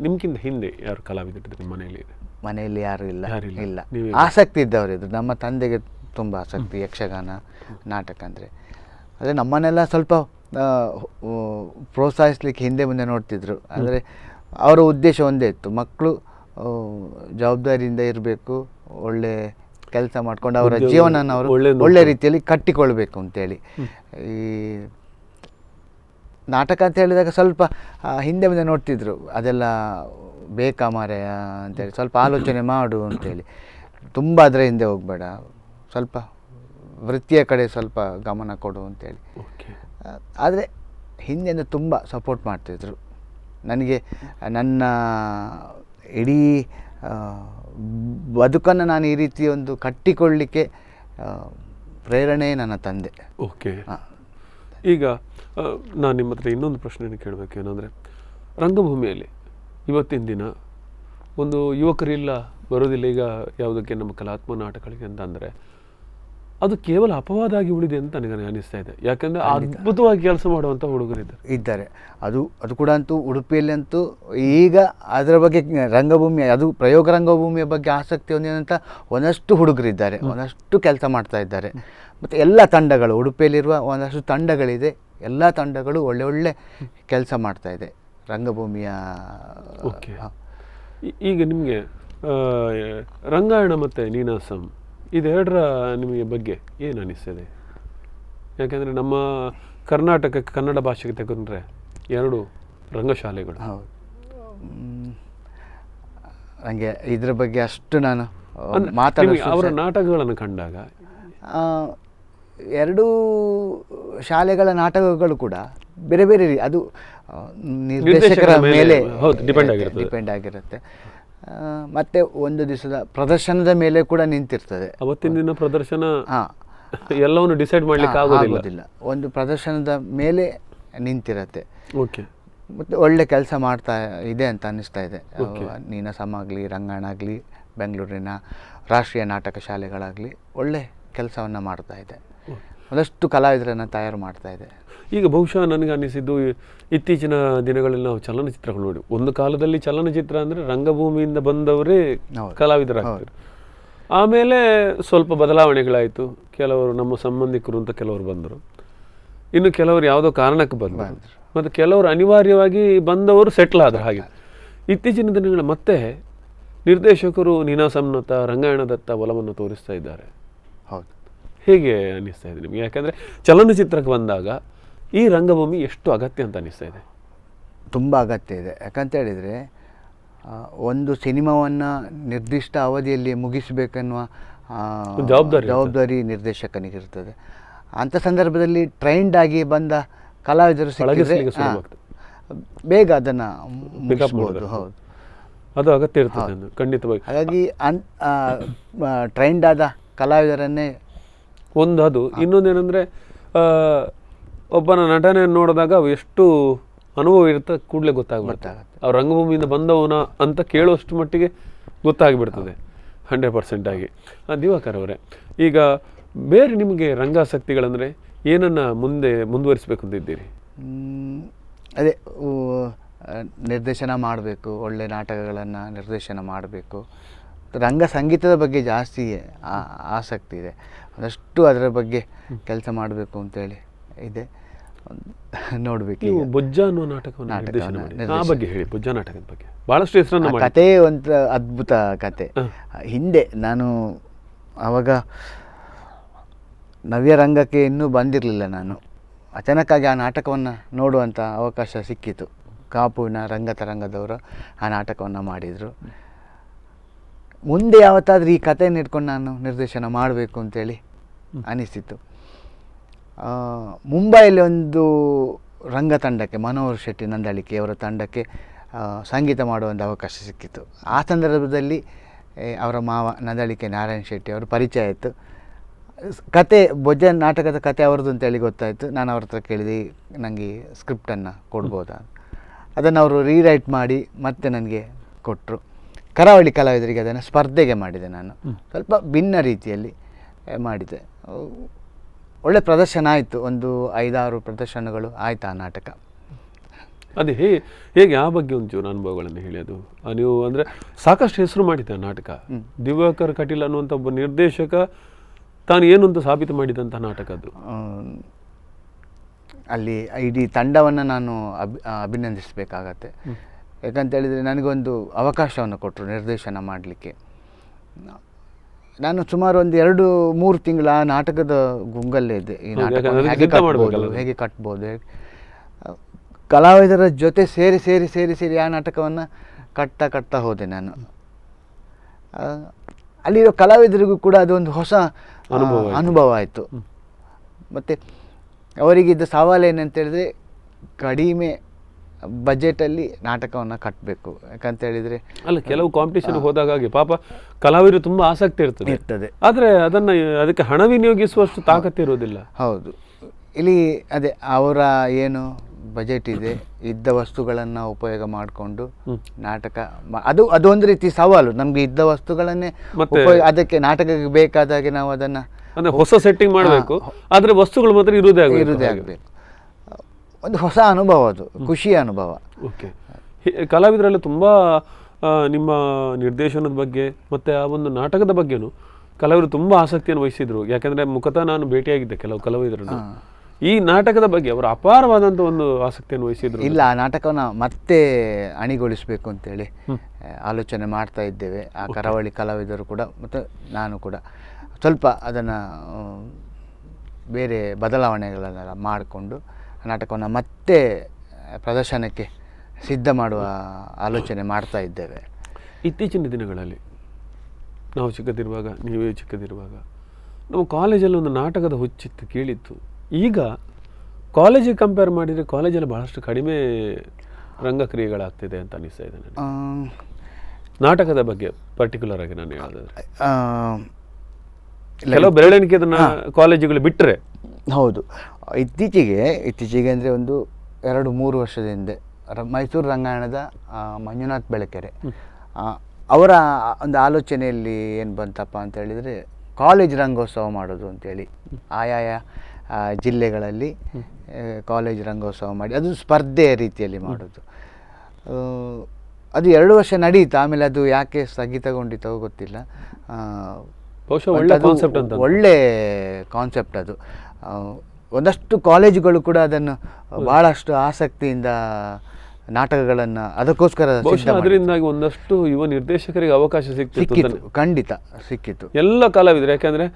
ನಿಮ್ಗಿಂತ ಹಿಂದೆ ಯಾರು ಕಲಾವಿದರು ನಿಮ್ಮ ಮನೆಯಲ್ಲಿ? ಮನೆಯಲ್ಲಿ ಯಾರು ಇಲ್ಲ. ಆಸಕ್ತಿ ಇದ್ದವರಿದ್ರು. ನಮ್ಮ ತಂದೆಗೆ ತುಂಬ ಆಸಕ್ತಿ ಯಕ್ಷಗಾನ, ನಾಟಕ ಅಂದರೆ. ಆದರೆ ನಮ್ಮನ್ನೆಲ್ಲ ಸ್ವಲ್ಪ ಪ್ರೋತ್ಸಾಹಿಸ್ಲಿಕ್ಕೆ ಹಿಂದೆ ಮುಂದೆ ನೋಡ್ತಿದ್ರು. ಅಂದರೆ ಅವರ ಉದ್ದೇಶ ಒಂದೇ ಇತ್ತು, ಮಕ್ಕಳು ಜವಾಬ್ದಾರಿಯಿಂದ ಇರಬೇಕು, ಒಳ್ಳೆ ಕೆಲಸ ಮಾಡ್ಕೊಂಡು ಅವರ ಜೀವನನ ಅವರು ಒಳ್ಳೆ ರೀತಿಯಲ್ಲಿ ಕಟ್ಟಿಕೊಳ್ಬೇಕು ಅಂತೇಳಿ. ಈ ನಾಟಕ ಅಂತ ಹೇಳಿದಾಗ ಸ್ವಲ್ಪ ಹಿಂದೆ ಮುಂದೆ ನೋಡ್ತಿದ್ರು, ಅದೆಲ್ಲ ಬೇಕಾ ಮಾರಾಯ ಅಂತೇಳಿ, ಸ್ವಲ್ಪ ಆಲೋಚನೆ ಮಾಡು ಅಂತೇಳಿ, ತುಂಬ ಅದರ ಹಿಂದೆ ಹೋಗಬೇಡ, ಸ್ವಲ್ಪ ವೃತ್ತಿಯ ಕಡೆ ಸ್ವಲ್ಪ ಗಮನ ಕೊಡು ಅಂತೇಳಿ. ಆದರೆ ಹಿಂದೆಯಿಂದ ತುಂಬ ಸಪೋರ್ಟ್ ಮಾಡ್ತಿದ್ರು ನನಗೆ. ನನ್ನ ಇಡೀ ಬದುಕನ್ನು ನಾನು ಈ ರೀತಿ ಒಂದು ಕಟ್ಟಿಕೊಳ್ಳಲಿಕ್ಕೆ ಪ್ರೇರಣೆ ನನ್ನ ತಂದೆ. ಓಕೆ. ಈಗ ನಾನು ನಿಮ್ಮ ಹತ್ರ ಇನ್ನೊಂದು ಪ್ರಶ್ನೆಯನ್ನು ಕೇಳಬೇಕು. ಏನಂದರೆ, ರಂಗಭೂಮಿಯಲ್ಲಿ ಇವತ್ತಿನ ದಿನ ಒಂದು ಯುವಕರಿಲ್ಲ, ಬರೋದಿಲ್ಲ ಈಗ ಯಾವುದಕ್ಕೆ, ನಮ್ಮ ಕಲಾತ್ಮಕ ನಾಟಕಗಳಿಗೆ ಅಂತ ಅಂದರೆ ಅದು ಕೇವಲ ಅಪವಾದ ಆಗಿ ಉಳಿದೆ ಅಂತ ನನಗೆ ಅನಿಸ್ತಾ ಇದೆ. ಯಾಕಂದರೆ ಅದ್ಭುತವಾಗಿ ಕೆಲಸ ಮಾಡುವಂಥ ಹುಡುಗರಿದ್ದಾರೆ. ಅದು ಕೂಡ ಅಂತೂ ಉಡುಪಿಯಲ್ಲಿ ಅಂತೂ ಈಗ ಅದರ ಬಗ್ಗೆ ರಂಗಭೂಮಿ, ಅದು ಪ್ರಯೋಗ ರಂಗಭೂಮಿಯ ಬಗ್ಗೆ ಆಸಕ್ತಿ ಹೊಂದಿದಂಥ ಒಂದಷ್ಟು ಹುಡುಗರಿದ್ದಾರೆ, ಒಂದಷ್ಟು ಕೆಲಸ ಮಾಡ್ತಾ ಇದ್ದಾರೆ. ಮತ್ತು ಎಲ್ಲ ತಂಡಗಳು, ಉಡುಪಿಯಲ್ಲಿರುವ ಒಂದಷ್ಟು ತಂಡಗಳಿದೆ, ಎಲ್ಲ ತಂಡಗಳು ಒಳ್ಳೆ ಒಳ್ಳೆ ಕೆಲಸ ಮಾಡ್ತಾ ಇದೆ ರಂಗಭೂಮಿಯ. ಓಕೆ. ಈಗ ನಿಮಗೆ ರಂಗಾಯಣ ಮತ್ತು ನೀನಾಸಂ ಇದೆರಡರ ನಿಮಗೆ ಬಗ್ಗೆ ಏನು ಅನಿಸ್ತದೆ? ಯಾಕೆಂದರೆ ನಮ್ಮ ಕರ್ನಾಟಕಕ್ಕೆ, ಕನ್ನಡ ಭಾಷೆಗೆ ತಗೊಂಡ್ರೆ ಎರಡು ರಂಗಶಾಲೆಗಳು. ಹೌದು. ನನಗೆ ಇದರ ಬಗ್ಗೆ ಅಷ್ಟು ನಾನು ಅವರ ನಾಟಕಗಳನ್ನು ಕಂಡಾಗ ಎರಡೂ ಶಾಲೆಗಳ ನಾಟಕಗಳು ಕೂಡ ಬೇರೆ ಬೇರೆ, ಅದು ನಿರ್ದೇಶಕರ ಮೇಲೆ ಡಿಪೆಂಡ್ ಆಗಿರುತ್ತೆ. ಮತ್ತು ಒಂದು ದಿವಸದ ಪ್ರದರ್ಶನದ ಮೇಲೆ ಕೂಡ ನಿಂತಿರ್ತದೆ. ಅವತ್ತಿನ ದಿನ ಪ್ರದರ್ಶನ ಎಲ್ಲವನ್ನು ಡಿಸೈಡ್ ಮಾಡಲಿಕ್ಕೆ ಆಗೋದಿಲ್ಲ. ಒಂದು ಪ್ರದರ್ಶನದ ಮೇಲೆ ನಿಂತಿರತ್ತೆ. ಓಕೆ. ಮತ್ತು ಒಳ್ಳೆ ಕೆಲಸ ಮಾಡ್ತಾ ಇದೆ ಅಂತ ಅನ್ನಿಸ್ತಾ ಇದೆ. ನೀನಾಸಂ ಆಗಲಿ, ರಂಗಾಯಣ ಆಗಲಿ, ಬೆಂಗಳೂರಿನ ರಾಷ್ಟ್ರೀಯ ನಾಟಕ ಶಾಲೆಗಳಾಗಲಿ ಒಳ್ಳೆ ಕೆಲಸವನ್ನು ಮಾಡ್ತಾ ಇದೆ, ಒಂದಷ್ಟು ಕಲಾವಿದರನ್ನು ತಯಾರು ಮಾಡ್ತಾ ಇದೆ. ಈಗ ಬಹುಶಃ ನನಗೆ ಅನ್ನಿಸಿದ್ದು, ಇತ್ತೀಚಿನ ದಿನಗಳಲ್ಲಿ ನಾವು ಚಲನಚಿತ್ರಗಳು ನೋಡಿ, ಒಂದು ಕಾಲದಲ್ಲಿ ಚಲನಚಿತ್ರ ಅಂದರೆ ರಂಗಭೂಮಿಯಿಂದ ಬಂದವರೇ ಕಲಾವಿದರಾಗ್ತಾರೆ. ಆಮೇಲೆ ಸ್ವಲ್ಪ ಬದಲಾವಣೆಗಳಾಯಿತು. ಕೆಲವರು ನಮ್ಮ ಸಂಬಂಧಿಕರು ಅಂತ ಕೆಲವರು ಬಂದರು, ಇನ್ನು ಕೆಲವರು ಯಾವುದೋ ಕಾರಣಕ್ಕೆ ಬಂದರು, ಮತ್ತು ಕೆಲವರು ಅನಿವಾರ್ಯವಾಗಿ ಬಂದವರು ಸೆಟ್ಲ್ ಆದರು. ಹಾಗೆ ಇತ್ತೀಚಿನ ದಿನಗಳ ಮತ್ತೆ ನಿರ್ದೇಶಕರು ನೀನಾಸಂನತ್ತ, ರಂಗಾಯಣದತ್ತ ಒಲವನ್ನು ತೋರಿಸ್ತಾ ಇದ್ದಾರೆ. ಹೌದು. ಹೇಗೆ ಅನ್ನಿಸ್ತಾ ಇದೆ ನಿಮಗೆ? ಯಾಕಂದರೆ ಚಲನಚಿತ್ರಕ್ಕೆ ಬಂದಾಗ ಈ ರಂಗಭೂಮಿ ಎಷ್ಟು ಅಗತ್ಯ ಅಂತ ಅನ್ನಿಸ್ತಾ ಇದೆ? ತುಂಬ ಅಗತ್ಯ ಇದೆ. ಯಾಕಂತ ಹೇಳಿದರೆ, ಒಂದು ಸಿನಿಮಾವನ್ನು ನಿರ್ದಿಷ್ಟ ಅವಧಿಯಲ್ಲಿ ಮುಗಿಸಬೇಕನ್ನುವ ಜವಾಬ್ದಾರಿ ನಿರ್ದೇಶಕನಿಗಿರ್ತದೆ. ಅಂಥ ಸಂದರ್ಭದಲ್ಲಿ ಟ್ರೈನ್ಡ್ ಆಗಿ ಬಂದ ಕಲಾವಿದರು ಸಿಕ್ಕಿದ್ರೆ ಬೇಗ ಅದನ್ನು ಮುಗಿಸ್ಬೋದು. ಹೌದು, ಅದು ಅಗತ್ಯ ಇರ್ತದೆ ಖಂಡಿತವಾಗಿ. ಹಾಗಾಗಿ ಟ್ರೈನ್ಡ್ ಆದ ಕಲಾವಿದರನ್ನೇ ಒಂದು, ಅದು ಇನ್ನೊಂದೇನೆಂದರೆ, ಒಬ್ಬನ ನಟನೆಯನ್ನು ನೋಡಿದಾಗ ಎಷ್ಟು ಅನುಭವ ಇರುತ್ತೆ ಕೂಡಲೇ ಗೊತ್ತಾಗ್ಬಿಡುತ್ತೆ, ಅವ್ರು ರಂಗಭೂಮಿಯಿಂದ ಬಂದವನ ಅಂತ ಕೇಳುವಷ್ಟು ಮಟ್ಟಿಗೆ ಗೊತ್ತಾಗಿಬಿಡ್ತದೆ 100% ಆಗಿ. ದಿವಾಕರ್ ಅವರೇ, ಈಗ ಬೇರೆ ನಿಮಗೆ ರಂಗಾಸಕ್ತಿಗಳಂದರೆ ಏನನ್ನು ಮುಂದುವರಿಸಬೇಕು ಅಂತಿದ್ದೀರಿ? ಅದೇ ನಿರ್ದೇಶನ ಮಾಡಬೇಕು, ಒಳ್ಳೆ ನಾಟಕಗಳನ್ನು ನಿರ್ದೇಶನ ಮಾಡಬೇಕು, ರಂಗ ಸಂಗೀತದ ಬಗ್ಗೆ ಜಾಸ್ತಿ ಆಸಕ್ತಿ ಇದೆ. ಒಂದಷ್ಟು ಅದರ ಬಗ್ಗೆ ಕೆಲಸ ಮಾಡಬೇಕು ಅಂತೇಳಿ ಇದೆ. ನೋಡ್ಬೇಕು. ನೀವು ಬೊಜ್ಜ ಅನ್ನೋ ನಾಟಕವನ್ನು ನಿರ್ದೇಶನ ಮಾಡಿದ್ದೀರಿ. ಆ ಬಗ್ಗೆ ಹೇಳಿ, ಬೊಜ್ಜ ನಾಟಕದ ಬಗ್ಗೆ ಬಹಳಷ್ಟು ಹೆಸರನ್ನು ಮಾಡಿ. ಕತೆ ಒಂದು ಅದ್ಭುತ ಕತೆ. ಹಿಂದೆ ನಾನು ಆವಾಗ ನವ್ಯ ರಂಗಕ್ಕೆ ಇನ್ನೂ ಬಂದಿರಲಿಲ್ಲ. ನಾನು ಅಚಾನಕ್ಕಾಗಿ ಆ ನಾಟಕವನ್ನು ನೋಡುವಂಥ ಅವಕಾಶ ಸಿಕ್ಕಿತು. ಕಾಪುವಿನ ರಂಗತರಂಗದವರು ಆ ನಾಟಕವನ್ನು ಮಾಡಿದರು. ಮುಂದೆ ಯಾವತ್ತಾದ್ರೂ ಈ ಕಥೆಯನ್ನು ಇಟ್ಕೊಂಡು ನಾನು ನಿರ್ದೇಶನ ಮಾಡಬೇಕು ಅಂತೇಳಿ ಅನಿಸಿತು. ಮುಂಬೈಯಲ್ಲಿ ಒಂದು ರಂಗ ತಂಡಕ್ಕೆ, ಮನೋಹರ್ ಶೆಟ್ಟಿ ನಂದಳಿಕೆ ಅವರ ತಂಡಕ್ಕೆ ಸಂಗೀತ ಮಾಡುವಂಥ ಅವಕಾಶ ಸಿಕ್ಕಿತು. ಆ ಸಂದರ್ಭದಲ್ಲಿ ಅವರ ಮಾವ ನಂದಳಿಕೆ ನಾರಾಯಣ್ ಶೆಟ್ಟಿ ಅವರು ಪರಿಚಯ ಆಯಿತು. ಕತೆ ಬೊಜ್ಜ ನಾಟಕದ ಕತೆ ಅವ್ರದ್ದು ಅಂತೇಳಿ ಗೊತ್ತಾಯಿತು. ನಾನು ಅವ್ರ ಹತ್ರ ಕೇಳಿದೆ, ನನಗೆ ಸ್ಕ್ರಿಪ್ಟನ್ನು ಕೊಡ್ಬೋದಾ? ಅದನ್ನು ಅವರು ರೀರೈಟ್ ಮಾಡಿ ಮತ್ತೆ ನನಗೆ ಕೊಟ್ಟರು. ಕರಾವಳಿ ಕಲಾವಿದರಿಗೆ ಅದನ್ನು ಸ್ಪರ್ಧೆಗೆ ಮಾಡಿದೆ. ನಾನು ಸ್ವಲ್ಪ ಭಿನ್ನ ರೀತಿಯಲ್ಲಿ ಮಾಡಿದೆ. ಒಳ್ಳೆ ಪ್ರದರ್ಶನ ಆಯಿತು. ಒಂದು 5-6 ಪ್ರದರ್ಶನಗಳು ಆಯಿತು ಆ ನಾಟಕ. ಅದೇ ಹೇಗೆ ಆ ಬಗ್ಗೆ ಒಂಚೂರು ಅನುಭವಗಳನ್ನು ಹೇಳಿ. ಅದು ನೀವು ಅಂದರೆ ಸಾಕಷ್ಟು ಹೆಸರು ಮಾಡಿದ್ದೆ ಆ ನಾಟಕ. ದಿವಾಕರ್ ಕಟೀಲ್ ಅನ್ನುವಂಥ ಒಬ್ಬ ನಿರ್ದೇಶಕ ತಾನು ಏನು ಅಂತ ಸಾಬೀತು ಮಾಡಿದಂಥ ನಾಟಕ ಅದು. ಅಲ್ಲಿ ಇಡೀ ತಂಡವನ್ನು ನಾನು ಅಭಿನಂದಿಸಬೇಕಾಗತ್ತೆ. ಯಾಕಂತೇಳಿದರೆ ನನಗೊಂದು ಅವಕಾಶವನ್ನು ಕೊಟ್ಟರು ನಿರ್ದೇಶನ ಮಾಡಲಿಕ್ಕೆ. ನಾನು ಸುಮಾರು ಒಂದು 2-3 ತಿಂಗಳ ಆ ನಾಟಕದ ಗುಂಗಲ್ಲೇ ಇದೆ. ಈ ನಾಟಕ ಹೇಗೆ ಕಟ್ಬೋದು, ಕಲಾವಿದರ ಜೊತೆ ಸೇರಿ ಆ ನಾಟಕವನ್ನು ಕಟ್ತಾ ಹೋದೆ ನಾನು. ಅಲ್ಲಿರೋ ಕಲಾವಿದರಿಗೂ ಕೂಡ ಅದೊಂದು ಹೊಸ ಅನುಭವ ಆಯಿತು. ಮತ್ತು ಅವರಿಗಿದ್ದ ಸವಾಲು ಏನಂತೇಳಿದರೆ, ಕಡಿಮೆ ಬಜೆಟಲ್ಲಿ ನಾಟಕವನ್ನು ಕಟ್ಟಬೇಕು. ಯಾಕಂತೇಳಿದರೆ ಅಲ್ಲ, ಕೆಲವು ಕಾಂಪಿಟೇಷನ್ ಹೋದಾಗ ಪಾಪ ಕಲಾವಿದರು ತುಂಬ ಆಸಕ್ತಿ ಇರ್ತದೆ, ಆದರೆ ಅದಕ್ಕೆ ಹಣ ವಿನಿಯೋಗಿಸುವಷ್ಟು ತಾಕತ್ತು ಇರೋದಿಲ್ಲ. ಹೌದು. ಇಲ್ಲಿ ಅದೇ ಅವರ ಏನು ಬಜೆಟ್ ಇದೆ, ಇದ್ದ ವಸ್ತುಗಳನ್ನು ಉಪಯೋಗ ಮಾಡಿಕೊಂಡು ನಾಟಕ ಅದೊಂದು ರೀತಿ ಸವಾಲು. ನಮಗೆ ಇದ್ದ ವಸ್ತುಗಳನ್ನೇ ಅದಕ್ಕೆ ನಾಟಕಕ್ಕೆ ಬೇಕಾದಾಗೆ ನಾವು ಅದನ್ನು ಅಂದರೆ ಹೊಸ ಸೆಟ್ಟಿಂಗ್ ಮಾಡಬೇಕು, ಆದರೆ ವಸ್ತುಗಳು ಮಾತ್ರ ಇರುವುದೇ ಆಗಬೇಕು. ಒಂದು ಹೊಸ ಅನುಭವ, ಅದು ಖುಷಿಯ ಅನುಭವ. ಓಕೆ. ಕಲಾವಿದರಲ್ಲಿ ತುಂಬ ನಿಮ್ಮ ನಿರ್ದೇಶನದ ಬಗ್ಗೆ ಮತ್ತು ಆ ಒಂದು ನಾಟಕದ ಬಗ್ಗೆನೂ ಕಲಾವಿದರು ತುಂಬ ಆಸಕ್ತಿಯನ್ನು ವಹಿಸಿದರು. ಯಾಕಂದರೆ ಮುಖತಃ ನಾನು ಭೇಟಿಯಾಗಿದ್ದೆ ಕೆಲವು ಕಲಾವಿದರನ್ನು. ಈ ನಾಟಕದ ಬಗ್ಗೆ ಅವರು ಅಪಾರವಾದಂಥ ಒಂದು ಆಸಕ್ತಿಯನ್ನು ವಹಿಸಿದ್ರು. ಇಲ್ಲ, ಆ ನಾಟಕವನ್ನು ಮತ್ತೆ ಅಣಿಗೊಳಿಸಬೇಕು ಅಂತೇಳಿ ಆಲೋಚನೆ ಮಾಡ್ತಾ ಇದ್ದೇವೆ. ಆ ಕರಾವಳಿ ಕಲಾವಿದರು ಕೂಡ ಮತ್ತು ನಾನು ಕೂಡ ಸ್ವಲ್ಪ ಅದನ್ನು ಬೇರೆ ಬದಲಾವಣೆಗಳನ್ನೆಲ್ಲ ಮಾಡಿಕೊಂಡು ನಾಟಕವನ್ನು ಮತ್ತೆ ಪ್ರದರ್ಶನಕ್ಕೆ ಸಿದ್ಧ ಮಾಡುವ ಆಲೋಚನೆ ಮಾಡ್ತಾ ಇದ್ದೇವೆ. ಇತ್ತೀಚಿನ ದಿನಗಳಲ್ಲಿ ನಾವು ಚಿಕ್ಕದಿರುವಾಗ, ನೀವೇ ಚಿಕ್ಕದಿರುವಾಗ, ನಮ್ಮ ಕಾಲೇಜಲ್ಲಿ ಒಂದು ನಾಟಕದ ಹುಚ್ಚಿತ್ತು, ಕೇಳಿತ್ತು. ಈಗ ಕಾಲೇಜಿಗೆ ಕಂಪೇರ್ ಮಾಡಿದರೆ ಕಾಲೇಜಲ್ಲಿ ಭಾಳಷ್ಟು ಕಡಿಮೆ ರಂಗಕ್ರಿಯೆಗಳಾಗ್ತಿದೆ ಅಂತ ಅನಿಸ್ತಾ ಇದೆ ನನಗೆ. ನಾಟಕದ ಬಗ್ಗೆ ಪರ್ಟಿಕ್ಯುಲರ್ ಆಗಿ ನಾನು ಹೇಳೋದಾದ್ರೆ ಕೆಲವು ಬೆರಳೆಣಿಕೆ ಕಾಲೇಜುಗಳು ಬಿಟ್ಟರೆ. ಹೌದು. ಇತ್ತೀಚೆಗೆ ಅಂದರೆ ಒಂದು 2-3 ವರ್ಷದ ಹಿಂದೆ ಮೈಸೂರು ರಂಗಾಯಣದ ಮಂಜುನಾಥ್ ಬೆಳಕೆರೆ ಅವರ ಒಂದು ಆಲೋಚನೆಯಲ್ಲಿ ಏನು ಬಂತಪ್ಪ ಅಂತ ಹೇಳಿದರೆ, ಕಾಲೇಜ್ ರಂಗೋತ್ಸವ ಮಾಡೋದು ಅಂತೇಳಿ ಆಯಾಯ ಜಿಲ್ಲೆಗಳಲ್ಲಿ ಕಾಲೇಜ್ ರಂಗೋತ್ಸವ ಮಾಡಿ ಅದು ಸ್ಪರ್ಧೆ ರೀತಿಯಲ್ಲಿ ಮಾಡೋದು. ಅದು 2 ವರ್ಷ ನಡೀತು. ಆಮೇಲೆ ಅದು ಯಾಕೆ ಸ್ಥಗಿತಗೊಂಡಿತೋ ಗೊತ್ತಿಲ್ಲ. ಒಳ್ಳೆ ಕಾನ್ಸೆಪ್ಟ್ ಅದು. ಒಂದಷ್ಟು ಕಾಲೇಜುಗಳು ಕೂಡ ಅದನ್ನು ಬಹಳಷ್ಟು ಆಸಕ್ತಿಯಿಂದ ನಾಟಕಗಳನ್ನು ಅದಕ್ಕೋಸ್ಕರ ಅದರಿಂದಾಗಿ ಒಂದಷ್ಟು ಯುವ ನಿರ್ದೇಶಕರಿಗೆ ಅವಕಾಶ ಸಿಕ್ಕಿತ್ತು. ಖಂಡಿತ ಸಿಕ್ಕಿತ್ತು ಎಲ್ಲ ಕಲಾವಿದರು. ಯಾಕಂದ್ರೆ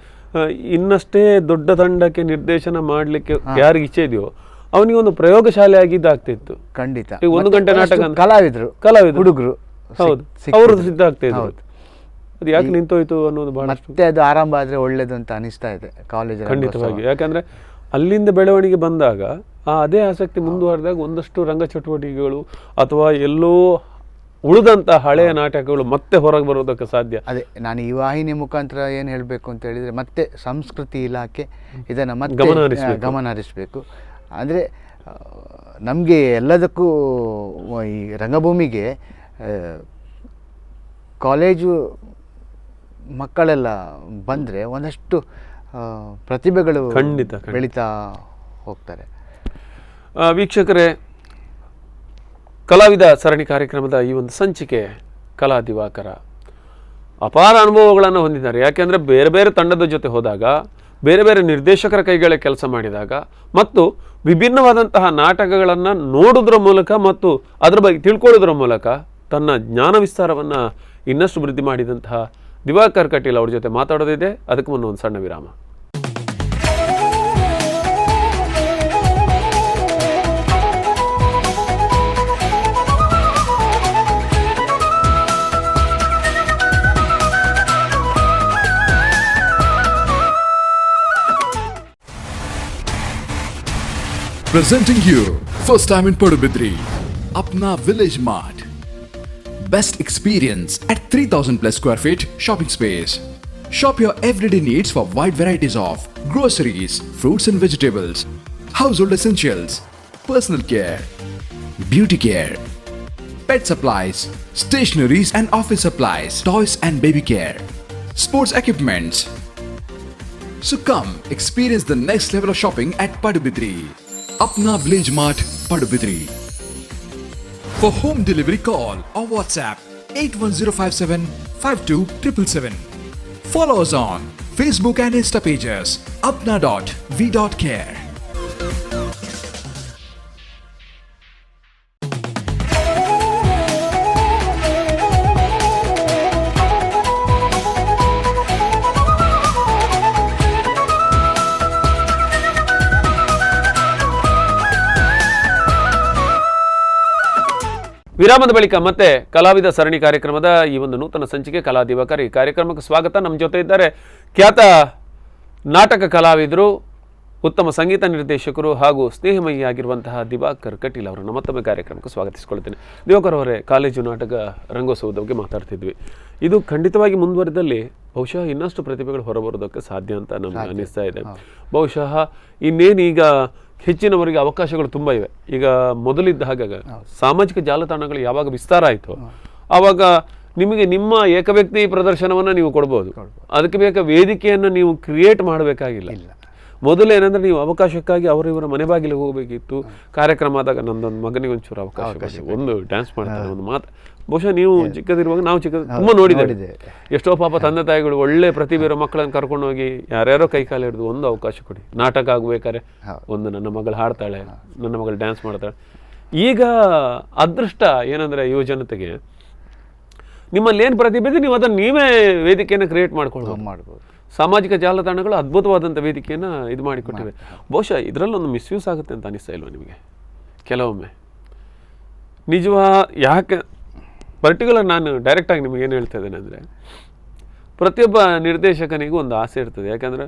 ಇನ್ನಷ್ಟೇ ದೊಡ್ಡ ತಂಡಕ್ಕೆ ನಿರ್ದೇಶನ ಮಾಡಲಿಕ್ಕೆ ಯಾರಿಗೆ ಇಚ್ಛೆ ಇದೆಯೋ ಅವನಿಗೆ ಒಂದು ಪ್ರಯೋಗಶಾಲೆ ಆಗಿದ್ದಾಗ್ತಿತ್ತು. ಖಂಡಿತ. 1 ಗಂಟೆ ನಾಟಕ ಕಲಾವಿದರು ಹುಡುಗರು ಹೌದು ಅವರು ಸಿದ್ಧ ಆಗ್ತಾ ಇದ್ರು. ಅದು ಯಾಕೆ ನಿಂತೋಯ್ತು ಅನ್ನೋದು ಬಹಳ. ಮತ್ತೆ ಅದು ಆರಂಭ ಆದರೆ ಒಳ್ಳೇದು ಅಂತ ಅನಿಸ್ತಾ ಇದೆ ಕಾಲೇಜ್. ಖಂಡಿತವಾಗಿ. ಯಾಕಂದ್ರೆ ಅಲ್ಲಿಂದ ಬೆಳವಣಿಗೆ ಬಂದಾಗ ಅದೇ ಆಸಕ್ತಿ ಮುಂದುವರೆದಾಗ ಒಂದಷ್ಟು ರಂಗ ಚಟುವಟಿಕೆಗಳು ಅಥವಾ ಎಲ್ಲೋ ಉಳಿದಂಥ ಹಳೆಯ ನಾಟಕಗಳು ಮತ್ತೆ ಹೊರಗೆ ಬರೋದಕ್ಕೆ ಸಾಧ್ಯ. ಅದೇ ನಾನು ಈ ವಾಹಿನಿ ಮುಖಾಂತರ ಏನು ಹೇಳಬೇಕು ಅಂತ ಹೇಳಿದರೆ, ಮತ್ತೆ ಸಂಸ್ಕೃತಿ ಇಲಾಖೆ ಇದನ್ನು ಮತ್ತೆ ಗಮನ ಹರಿಸಬೇಕು. ಅಂದರೆ ನಮಗೆ ಎಲ್ಲದಕ್ಕೂ ಈ ರಂಗಭೂಮಿಗೆ ಕಾಲೇಜು ಮಕ್ಕಳೆಲ್ಲ ಬಂದರೆ ಒಂದಷ್ಟು ಪ್ರತಿಭೆಗಳು ಖಂಡಿತ ಬೆಳೀತಾ ಹೋಗ್ತಾರೆ. ವೀಕ್ಷಕರೇ, ಕಲಾವಿದ ಸರಣಿ ಕಾರ್ಯಕ್ರಮದ ಈ ಒಂದು ಸಂಚಿಕೆ ಕಲಾ ದಿವಾಕರ ಅಪಾರ ಅನುಭವಗಳನ್ನು ಹೊಂದಿದ್ದಾರೆ. ಯಾಕೆಂದರೆ ಬೇರೆ ಬೇರೆ ತಂಡದ ಜೊತೆ ಹೋದಾಗ, ಬೇರೆ ಬೇರೆ ನಿರ್ದೇಶಕರ ಕೈಗಳ ಕೆಲಸ ಮಾಡಿದಾಗ ಮತ್ತು ವಿಭಿನ್ನವಾದಂತಹ ನಾಟಕಗಳನ್ನು ನೋಡೋದ್ರ ಮೂಲಕ ಮತ್ತು ಅದರ ಬಗ್ಗೆ ತಿಳ್ಕೊಳ್ಳೋದ್ರ ಮೂಲಕ ತನ್ನ ಜ್ಞಾನ ವಿಸ್ತಾರವನ್ನು ಇನ್ನಷ್ಟು ವೃದ್ಧಿ ಮಾಡಿದಂತಹ ದಿವಾಕರ್ ಕಟೀಲ್ ಅವ್ರ ಜೊತೆ ಮಾತಾಡೋದಿದೆ. ಅದಕ್ಕೆ ಮುನ್ನ ಒಂದು ಸಣ್ಣ ವಿರಾಮ. Presenting you first time in Padubidri, Apna Village Mart. Best experience at 3000 plus square feet shopping space. Shop your everyday needs for wide varieties of groceries, fruits and vegetables, household essentials, personal care, beauty care, pet supplies, stationeries and office supplies, toys and baby care, sports equipments. So come experience the next level of shopping at Padubidri. Apna Village Mart, Padubidri. For home delivery, call or WhatsApp 81057 52777. Follow us on Facebook and Insta pages apna.v.care. ವಿರಾಮದ ಬಳಿಕ ಮತ್ತೆ ಕಲಾವಿದ ಸರಣಿ ಕಾರ್ಯಕ್ರಮದ ಈ ಒಂದು ನೂತನ ಸಂಚಿಕೆ ಕಲಾ ದಿವಾಕರ್. ಈ ಕಾರ್ಯಕ್ರಮಕ್ಕೆ ಸ್ವಾಗತ. ನಮ್ಮ ಜೊತೆ ಇದ್ದಾರೆ ಖ್ಯಾತ ನಾಟಕ ಕಲಾವಿದರು, ಉತ್ತಮ ಸಂಗೀತ ನಿರ್ದೇಶಕರು ಹಾಗೂ ಸ್ನೇಹಮಯಿಯಾಗಿರುವಂತಹ ದಿವಾಕರ್ ಕಟೀಲ್ ಅವರನ್ನು ಮತ್ತೊಮ್ಮೆ ಕಾರ್ಯಕ್ರಮಕ್ಕೆ ಸ್ವಾಗತಿಸಿಕೊಳ್ತೇನೆ. ದಿವಾಕರ್ ಅವರೇ, ಕಾಲೇಜು ನಾಟಕ ರಂಗೋತ್ಸವದ ಬಗ್ಗೆ ಮಾತಾಡ್ತಿದ್ವಿ. ಇದು ಖಂಡಿತವಾಗಿ ಮುಂದುವರೆದಲ್ಲಿ ಬಹುಶಃ ಇನ್ನಷ್ಟು ಪ್ರತಿಭೆಗಳು ಹೊರಬರೋದಕ್ಕೆ ಸಾಧ್ಯ ಅಂತ ನಮ್ಗೆ ಅನ್ನಿಸ್ತಾ ಇದೆ. ಬಹುಶಃ ಇನ್ನೇನೀಗ ಹೆಚ್ಚಿನವರಿಗೆ ಅವಕಾಶಗಳು ತುಂಬ ಇವೆ. ಈಗ ಮೊದಲಿದ್ದ ಹಾಗೆ ಸಾಮಾಜಿಕ ಜಾಲತಾಣಗಳು ಯಾವಾಗ ವಿಸ್ತಾರ ಆಯಿತು ಆವಾಗ ನಿಮಗೆ ನಿಮ್ಮ ಏಕವ್ಯಕ್ತಿ ಪ್ರದರ್ಶನವನ್ನು ನೀವು ಕೊಡ್ಬೋದು. ಅದಕ್ಕೆ ಬೇಕಾದ ವೇದಿಕೆಯನ್ನು ನೀವು ಕ್ರಿಯೇಟ್ ಮಾಡಬೇಕಾಗಿಲ್ಲ. ಮೊದಲೇನೆಂದರೆ ನೀವು ಅವಕಾಶಕ್ಕಾಗಿ ಅವರಿವರ ಮನೆ ಬಾಗಿಲಿಗೆ ಹೋಗಬೇಕಿತ್ತು. ಕಾರ್ಯಕ್ರಮ ಆದಾಗ ನನ್ನೊಂದು ಮಗನಿಗೆ ಒಂಚೂರು ಅವಕಾಶ, ಒಂದು ಡ್ಯಾನ್ಸ್ ಮಾಡ್ತಾರೆ, ಒಂದು ಮಾತು. ಬಹುಶಃ ನೀವು ಚಿಕ್ಕದಿರುವಾಗ ನಾವು ತುಂಬ ನೋಡಿದ್ದೇವೆ. ಎಷ್ಟೋ ಪಾಪ ತಂದೆ ತಾಯಿಗಳು ಒಳ್ಳೆ ಪ್ರತಿಭೆ ಇರೋ ಮಕ್ಕಳನ್ನು ಕರ್ಕೊಂಡು ಹೋಗಿ ಯಾರ್ಯಾರೋ ಕೈಕಾಲು ಹಿಡಿದು ಒಂದು ಅವಕಾಶ ಕೊಡಿ, ನಾಟಕ ಆಗಬೇಕಾದ್ರೆ ಒಂದು ನನ್ನ ಮಗಳು ಹಾಡ್ತಾಳೆ, ನನ್ನ ಮಗಳು ಡ್ಯಾನ್ಸ್ ಮಾಡ್ತಾಳೆ. ಈಗ ಅದೃಷ್ಟ ಏನಂದರೆ ಯುವ ಜನತೆಗೆ ನಿಮ್ಮಲ್ಲಿ ಏನು ಪ್ರತಿಭೆ ಇದೆ ನೀವು ಅದನ್ನು ನೀವೇ ವೇದಿಕೆಯನ್ನು ಕ್ರಿಯೇಟ್ ಮಾಡ್ಬೋದು. ಸಾಮಾಜಿಕ ಜಾಲತಾಣಗಳು ಅದ್ಭುತವಾದಂಥ ವೇದಿಕೆಯನ್ನು ಇದು ಮಾಡಿಕೊಟ್ಟಿವೆ. ಬಹುಶಃ ಇದರಲ್ಲೊಂದು ಮಿಸ್ಯೂಸ್ ಆಗುತ್ತೆ ಅಂತ ಅನಿಸ್ತಾ ಇಲ್ವ ನಿಮಗೆ ಕೆಲವೊಮ್ಮೆ? ಯಾಕೆ ಪರ್ಟಿಕ್ಯುಲರ್ ನಾನು ಡೈರೆಕ್ಟಾಗಿ ನಿಮಗೆ ಏನು ಹೇಳ್ತಾ ಇದ್ದೇನೆ ಅಂದರೆ, ಪ್ರತಿಯೊಬ್ಬ ನಿರ್ದೇಶಕನಿಗೂ ಒಂದು ಆಸೆ ಇರ್ತದೆ. ಯಾಕಂದರೆ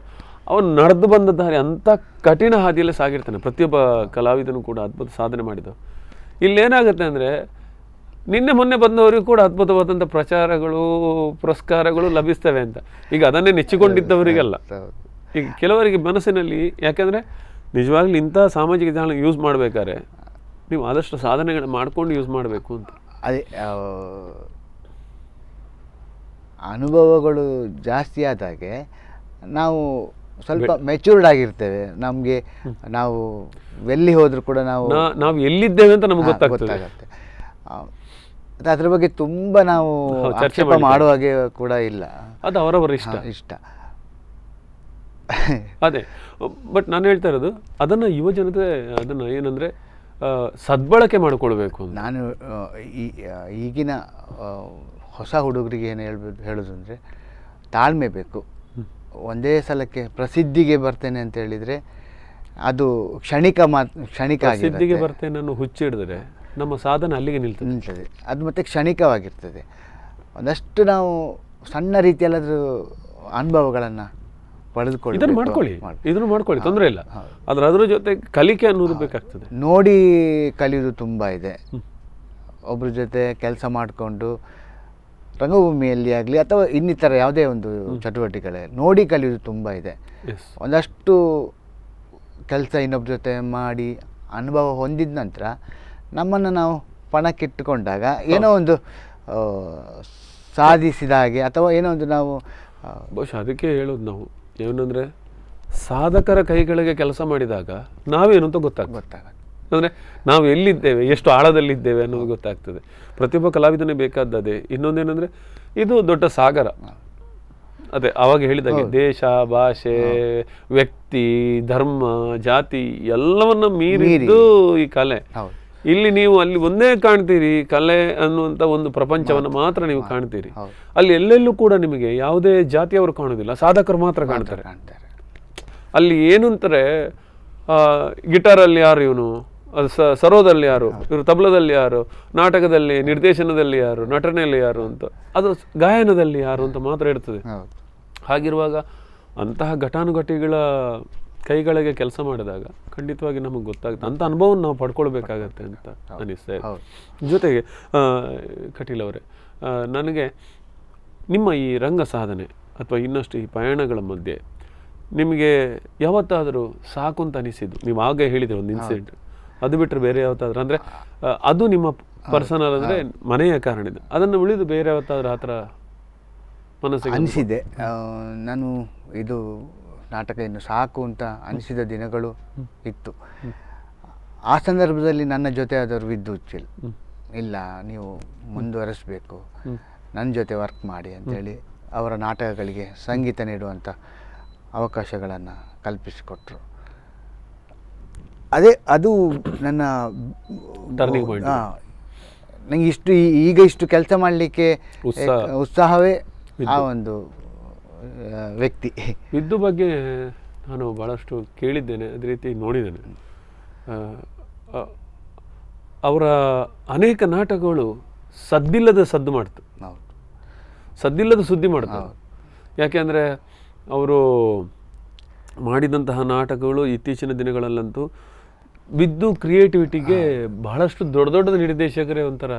ಅವನು ನಡೆದು ಬಂದ ದಾರಿ ಅಂಥ ಕಠಿಣ ಹಾದಿಯಲ್ಲೇ ಸಾಗಿರ್ತಾನೆ. ಪ್ರತಿಯೊಬ್ಬ ಕಲಾವಿದನು ಕೂಡ ಅದ್ಭುತ ಸಾಧನೆ ಮಾಡಿದವು. ಇಲ್ಲೇನಾಗುತ್ತೆ ಅಂದರೆ ನಿನ್ನೆ ಮೊನ್ನೆ ಬಂದವರಿಗೂ ಕೂಡ ಅದ್ಭುತವಾದಂಥ ಪ್ರಚಾರಗಳು, ಪುರಸ್ಕಾರಗಳು ಲಭಿಸ್ತವೆ ಅಂತ. ಈಗ ಅದನ್ನೇ ನೆಚ್ಚಿಕೊಂಡಿದ್ದವರಿಗೆಲ್ಲ, ಈಗ ಕೆಲವರಿಗೆ ಮನಸ್ಸಿನಲ್ಲಿ, ಯಾಕೆಂದರೆ ನಿಜವಾಗ್ಲೂ ಇಂಥ ಸಾಮಾಜಿಕ ಜಾಲ ಯೂಸ್ ಮಾಡಬೇಕಾದ್ರೆ ನೀವು ಆದಷ್ಟು ಸಾಧನೆಗಳು ಮಾಡ್ಕೊಂಡು ಯೂಸ್ ಮಾಡಬೇಕು ಅಂತ. ಅದೇ ಅನುಭವಗಳು ಜಾಸ್ತಿ ಆದಾಗೆ ನಾವು ಸ್ವಲ್ಪ ಮೆಚೂರ್ಡ್ ಆಗಿರ್ತೇವೆ. ನಮಗೆ ನಾವು ಎಲ್ಲಿ ಹೋದರೂ ಕೂಡ ನಾವು ಎಲ್ಲಿದ್ದೇವೆ ಅಂತ ನಮ್ಗೆ ಗೊತ್ತಾಗುತ್ತೆ. ಅದ್ರ ಬಗ್ಗೆ ತುಂಬ ನಾವು ಆಕ್ಷೇಪ ಮಾಡುವ ಹಾಗೆ ಕೂಡ ಇಲ್ಲ. ಅದು ಅವರವರ ಇಷ್ಟ. ಅದೇ, ಬಟ್ ನಾನು ಹೇಳ್ತಾ ಇರೋದು ಅದನ್ನು ಯುವ ಜನತೆ ಅದನ್ನು ಏನಂದರೆ ಸದ್ಬಳಕೆ ಮಾಡಿಕೊಳ್ಬೇಕು. ನಾನು ಈಗಿನ ಹೊಸ ಹುಡುಗರಿಗೆ ಏನು ಹೇಳೋದು ಅಂದರೆ ತಾಳ್ಮೆ ಬೇಕು. ಒಂದೇ ಸಲಕ್ಕೆ ಪ್ರಸಿದ್ಧಿಗೆ ಬರ್ತೇನೆ ಅಂತ ಹೇಳಿದರೆ ಅದು ಕ್ಷಣಿಕ ಪ್ರಸಿದ್ಧಿಗೆ ಬರ್ತೇನೆ ಅನ್ನೋ ಹುಚ್ಚಿಡಿದ್ರೆ ನಮ್ಮ ಸಾಧನೆ ಅಲ್ಲಿಗೆ ನಿಲ್ತದೆ. ಅದು ಮತ್ತೆ ಕ್ಷಣಿಕವಾಗಿರ್ತದೆ. ಒಂದಷ್ಟು ನಾವು ಸಣ್ಣ ರೀತಿಯಲ್ಲಾದರೂ ಅನುಭವಗಳನ್ನು ಪಡೆದುಕೊಳ್ಳಿ, ಇದನ್ನು ಮಾಡ್ಕೊಳ್ಳಿ, ತೊಂದರೆ ಇಲ್ಲ. ಅದರ ಜೊತೆ ಕಲಿಕೆ ಅನ್ನೋದು ಬೇಕಾಗ್ತದೆ. ನೋಡಿ ಕಲಿಯೋದು ತುಂಬ ಇದೆ. ಒಬ್ಬರ ಜೊತೆ ಕೆಲಸ ಮಾಡಿಕೊಂಡು ರಂಗಭೂಮಿಯಲ್ಲಿ ಆಗಲಿ ಅಥವಾ ಇನ್ನಿತರ ಯಾವುದೇ ಒಂದು ಚಟುವಟಿಕೆ ನೋಡಿ ಕಲಿಯೋದು ತುಂಬ ಇದೆ. ಒಂದಷ್ಟು ಕೆಲಸ ಇನ್ನೊಬ್ಬರ ಜೊತೆ ಮಾಡಿ ಅನುಭವ ಹೊಂದಿದ ನಂತರ ನಮ್ಮನ್ನು ನಾವು ಪಣಕ್ಕಿಟ್ಟುಕೊಂಡಾಗ ಏನೋ ಒಂದು ಸಾಧಿಸಿದ ಹಾಗೆ ಅಥವಾ ಏನೋ ಒಂದು ನಾವು ಬಹುಶಃ ಅದಕ್ಕೆ ಹೇಳೋದು ನಾವು ಏನಂದರೆ ಸಾಧಕರ ಕೈಗಳಿಗೆ ಕೆಲಸ ಮಾಡಿದಾಗ ನಾವೇನು ಅಂತ ಗೊತ್ತಾಗುತ್ತೆ. ಅಂದರೆ ನಾವು ಎಲ್ಲಿದ್ದೇವೆ, ಎಷ್ಟು ಆಳದಲ್ಲಿದ್ದೇವೆ ಅನ್ನೋದು ಗೊತ್ತಾಗ್ತದೆ. ಪ್ರತಿಯೊಬ್ಬ ಕಲಾವಿದನೇ ಬೇಕಾದದೇ. ಇನ್ನೊಂದೇನೆಂದರೆ ಇದು ದೊಡ್ಡ ಸಾಗರ. ಅದೇ ಆವಾಗ ಹೇಳಿದಾಗೆ ದೇಶ, ಭಾಷೆ, ವ್ಯಕ್ತಿ, ಧರ್ಮ, ಜಾತಿ ಎಲ್ಲವನ್ನ ಮೀರಿದ್ದು ಈ ಕಲೆ. ಇಲ್ಲಿ ನೀವು ಅಲ್ಲಿ ಒಂದೇ ಕಾಣ್ತೀರಿ, ಕಲೆ ಅನ್ನುವಂಥ ಒಂದು ಪ್ರಪಂಚವನ್ನು ಮಾತ್ರ ನೀವು ಕಾಣ್ತೀರಿ. ಅಲ್ಲಿ ಎಲ್ಲೆಲ್ಲೂ ಕೂಡ ನಿಮಗೆ ಯಾವುದೇ ಜಾತಿಯವರು ಕಾಣೋದಿಲ್ಲ, ಸಾಧಕರು ಮಾತ್ರ ಕಾಣ್ತಾರೆ. ಅಲ್ಲಿ ಏನು ಅಂತಾರೆ, ಗಿಟಾರಲ್ಲಿ ಯಾರು ಇವನು, ಅದು ಸರೋದಲ್ಲಿ ಯಾರು, ಇವರು ತಬಲದಲ್ಲಿ ಯಾರು, ನಾಟಕದಲ್ಲಿ, ನಿರ್ದೇಶನದಲ್ಲಿ ಯಾರು, ನಟನೆಯಲ್ಲಿ ಯಾರು ಅಂತ, ಅದು ಗಾಯನದಲ್ಲಿ ಯಾರು ಅಂತ ಮಾತ್ರ ಇರ್ತದೆ. ಹಾಗಿರುವಾಗ ಅಂತಹ ಘಟಾನುಘಟಿಗಳ ಕೈಗಳಿಗೆ ಕೆಲಸ ಮಾಡಿದಾಗ ಖಂಡಿತವಾಗಿ ನಮಗೆ ಗೊತ್ತಾಗುತ್ತೆ. ಅಂಥ ಅನುಭವವನ್ನು ನಾವು ಪಡ್ಕೊಳ್ಬೇಕಾಗತ್ತೆ ಅಂತ ಅನಿಸ್ತದೆ. ಜೊತೆಗೆ ಕಟೀಲ್ ಅವರೇ, ನನಗೆ ನಿಮ್ಮ ಈ ರಂಗ ಸಾಧನೆ ಅಥವಾ ಇನ್ನಷ್ಟು ಈ ಪಯಣಗಳ ಮಧ್ಯೆ ನಿಮಗೆ ಯಾವತ್ತಾದರೂ ಸಾಕು ಅಂತ ಅನಿಸಿದ್ದು, ನೀವು ಆಗ ಹೇಳಿದ್ರೆ ಒಂದು ಇನ್ಸಿಡೆಂಟ್, ಅದು ಬಿಟ್ಟರೆ ಬೇರೆ ಯಾವತ್ತಾದ್ರೂ, ಅಂದರೆ ಅದು ನಿಮ್ಮ ಪರ್ಸನಲ್ ಅಂದರೆ ಮನೆಯ ಕಾರಣದಿಂದ, ಅದನ್ನು ಉಳಿದು ಬೇರೆ ಯಾವತ್ತಾದ್ರೂ ಆ ಥರ ಮನಸ್ಸಿಗೆ ಅನಿಸಿದೆ? ನಾನು ಇದು ನಾಟಕ ಇನ್ನು ಸಾಕು ಅಂತ ಅನಿಸಿದ ದಿನಗಳು ಇತ್ತು. ಆ ಸಂದರ್ಭದಲ್ಲಿ ನನ್ನ ಜೊತೆ ಆದವರು ವಿದ್ಯುಚ್ಚಿಲ್ಲ, ಇಲ್ಲ ನೀವು ಮುಂದುವರಿಸಬೇಕು, ನನ್ನ ಜೊತೆ ವರ್ಕ್ ಮಾಡಿ ಅಂತೇಳಿ ಅವರ ನಾಟಕಗಳಿಗೆ ಸಂಗೀತ ನೀಡುವಂಥ ಅವಕಾಶಗಳನ್ನು ಕಲ್ಪಿಸಿಕೊಟ್ರು. ಅದು ನನ್ನ ಟರ್ನಿಂಗ್ ಪಾಯಿಂಟ್. ನನಗೆ ಈಗ ಇಷ್ಟು ಕೆಲಸ ಮಾಡಲಿಕ್ಕೆ ಉತ್ಸಾಹವೇ ಆ ಒಂದು ವ್ಯಕ್ತಿ. ವಿದ್ದು ಬಗ್ಗೆ ನಾನು ಭಾಳಷ್ಟು ಕೇಳಿದ್ದೇನೆ, ಅದೇ ರೀತಿ ನೋಡಿದ್ದೇನೆ. ಅವರ ಅನೇಕ ನಾಟಕಗಳು ಸದ್ದಿಲ್ಲದ ಸದ್ದು ಮಾಡ್ತವೆ, ಸದ್ದಿಲ್ಲದ ಸುದ್ದಿ ಮಾಡ್ತವೆ. ಯಾಕೆಂದರೆ ಅವರು ಮಾಡಿದಂತಹ ನಾಟಕಗಳು ಇತ್ತೀಚಿನ ದಿನಗಳಲ್ಲಂತೂ ವಿದ್ದು ಕ್ರಿಯೇಟಿವಿಟಿಗೆ ಬಹಳಷ್ಟು ದೊಡ್ಡ ದೊಡ್ಡ ನಿರ್ದೇಶಕರೇ ಒಂಥರ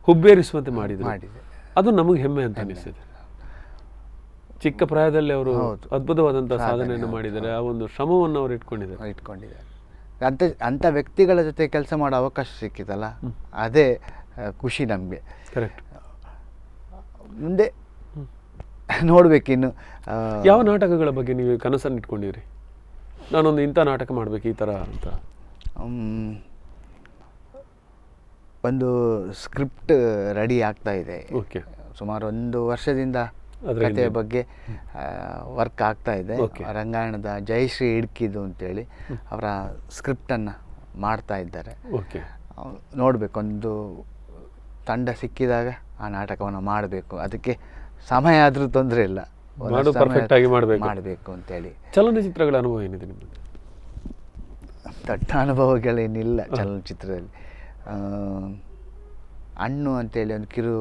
ಹುಬ್ಬೇರಿಸುವಂತೆ ಮಾಡಿದ್ರು. ಅದು ನಮಗೆ ಹೆಮ್ಮೆ ಅಂತ ಅನಿಸಿದೆ. ಚಿಕ್ಕ ಪ್ರಾಯದಲ್ಲಿ ಅವರು ಅದ್ಭುತವಾದಂಥ ಸಾಧನೆಯನ್ನು ಮಾಡಿದ್ದಾರೆ. ಆ ಒಂದು ಶ್ರಮವನ್ನು ಅವರು ಇಟ್ಕೊಂಡಿದ್ದಾರೆ. ಅಂಥ ವ್ಯಕ್ತಿಗಳ ಜೊತೆ ಕೆಲಸ ಮಾಡೋ ಅವಕಾಶ ಸಿಕ್ಕಿತಲ್ಲ, ಅದೇ ಖುಷಿ ನಮಗೆ. ಕರೆಕ್ಟ್. ಮುಂದೆ ನೋಡ್ಬೇಕಿನ್ನು. ಯಾವ ನಾಟಕಗಳ ಬಗ್ಗೆ ನೀವು ಕನಸನ್ನು ಇಟ್ಕೊಂಡಿರಿ? ನಾನೊಂದು ಇಂಥ ನಾಟಕ ಮಾಡಬೇಕು ಈ ಥರ ಅಂತ. ಒಂದು ಸ್ಕ್ರಿಪ್ಟ್ ರೆಡಿ ಆಗ್ತಾ ಇದೆ. ಓಕೆ. ಸುಮಾರು 1 ವರ್ಷದಿಂದ ಕಥೆಯ ಬಗ್ಗೆ ವರ್ಕ್ ಆಗ್ತಾ ಇದೆ. ರಂಗಾಯಣದ ಜಯಶ್ರೀ ಇಡ್ಕಿದು ಅಂತೇಳಿ ಅವರ ಸ್ಕ್ರಿಪ್ಟನ್ನು ಮಾಡ್ತಾ ಇದ್ದಾರೆ. ನೋಡಬೇಕು, ಒಂದು ತಂಡ ಸಿಕ್ಕಿದಾಗ ಆ ನಾಟಕವನ್ನು ಮಾಡಬೇಕು. ಅದಕ್ಕೆ ಸಮಯ ಆದರೂ ತೊಂದರೆ ಇಲ್ಲ, ಪರ್ಫೆಕ್ಟ್ ಆಗಿ ಮಾಡಬೇಕು ಅಂತೇಳಿ. ಚಲನಚಿತ್ರಗಳ ಅನುಭವ ಏನಿದೆ ನಿಮ್ಮದು? ದೊಡ್ಡ ಅನುಭವಗಳೇನಿಲ್ಲ ಚಲನಚಿತ್ರದಲ್ಲಿ. ಹಣ್ಣು ಅಂತೇಳಿ ಒಂದು ಕಿರು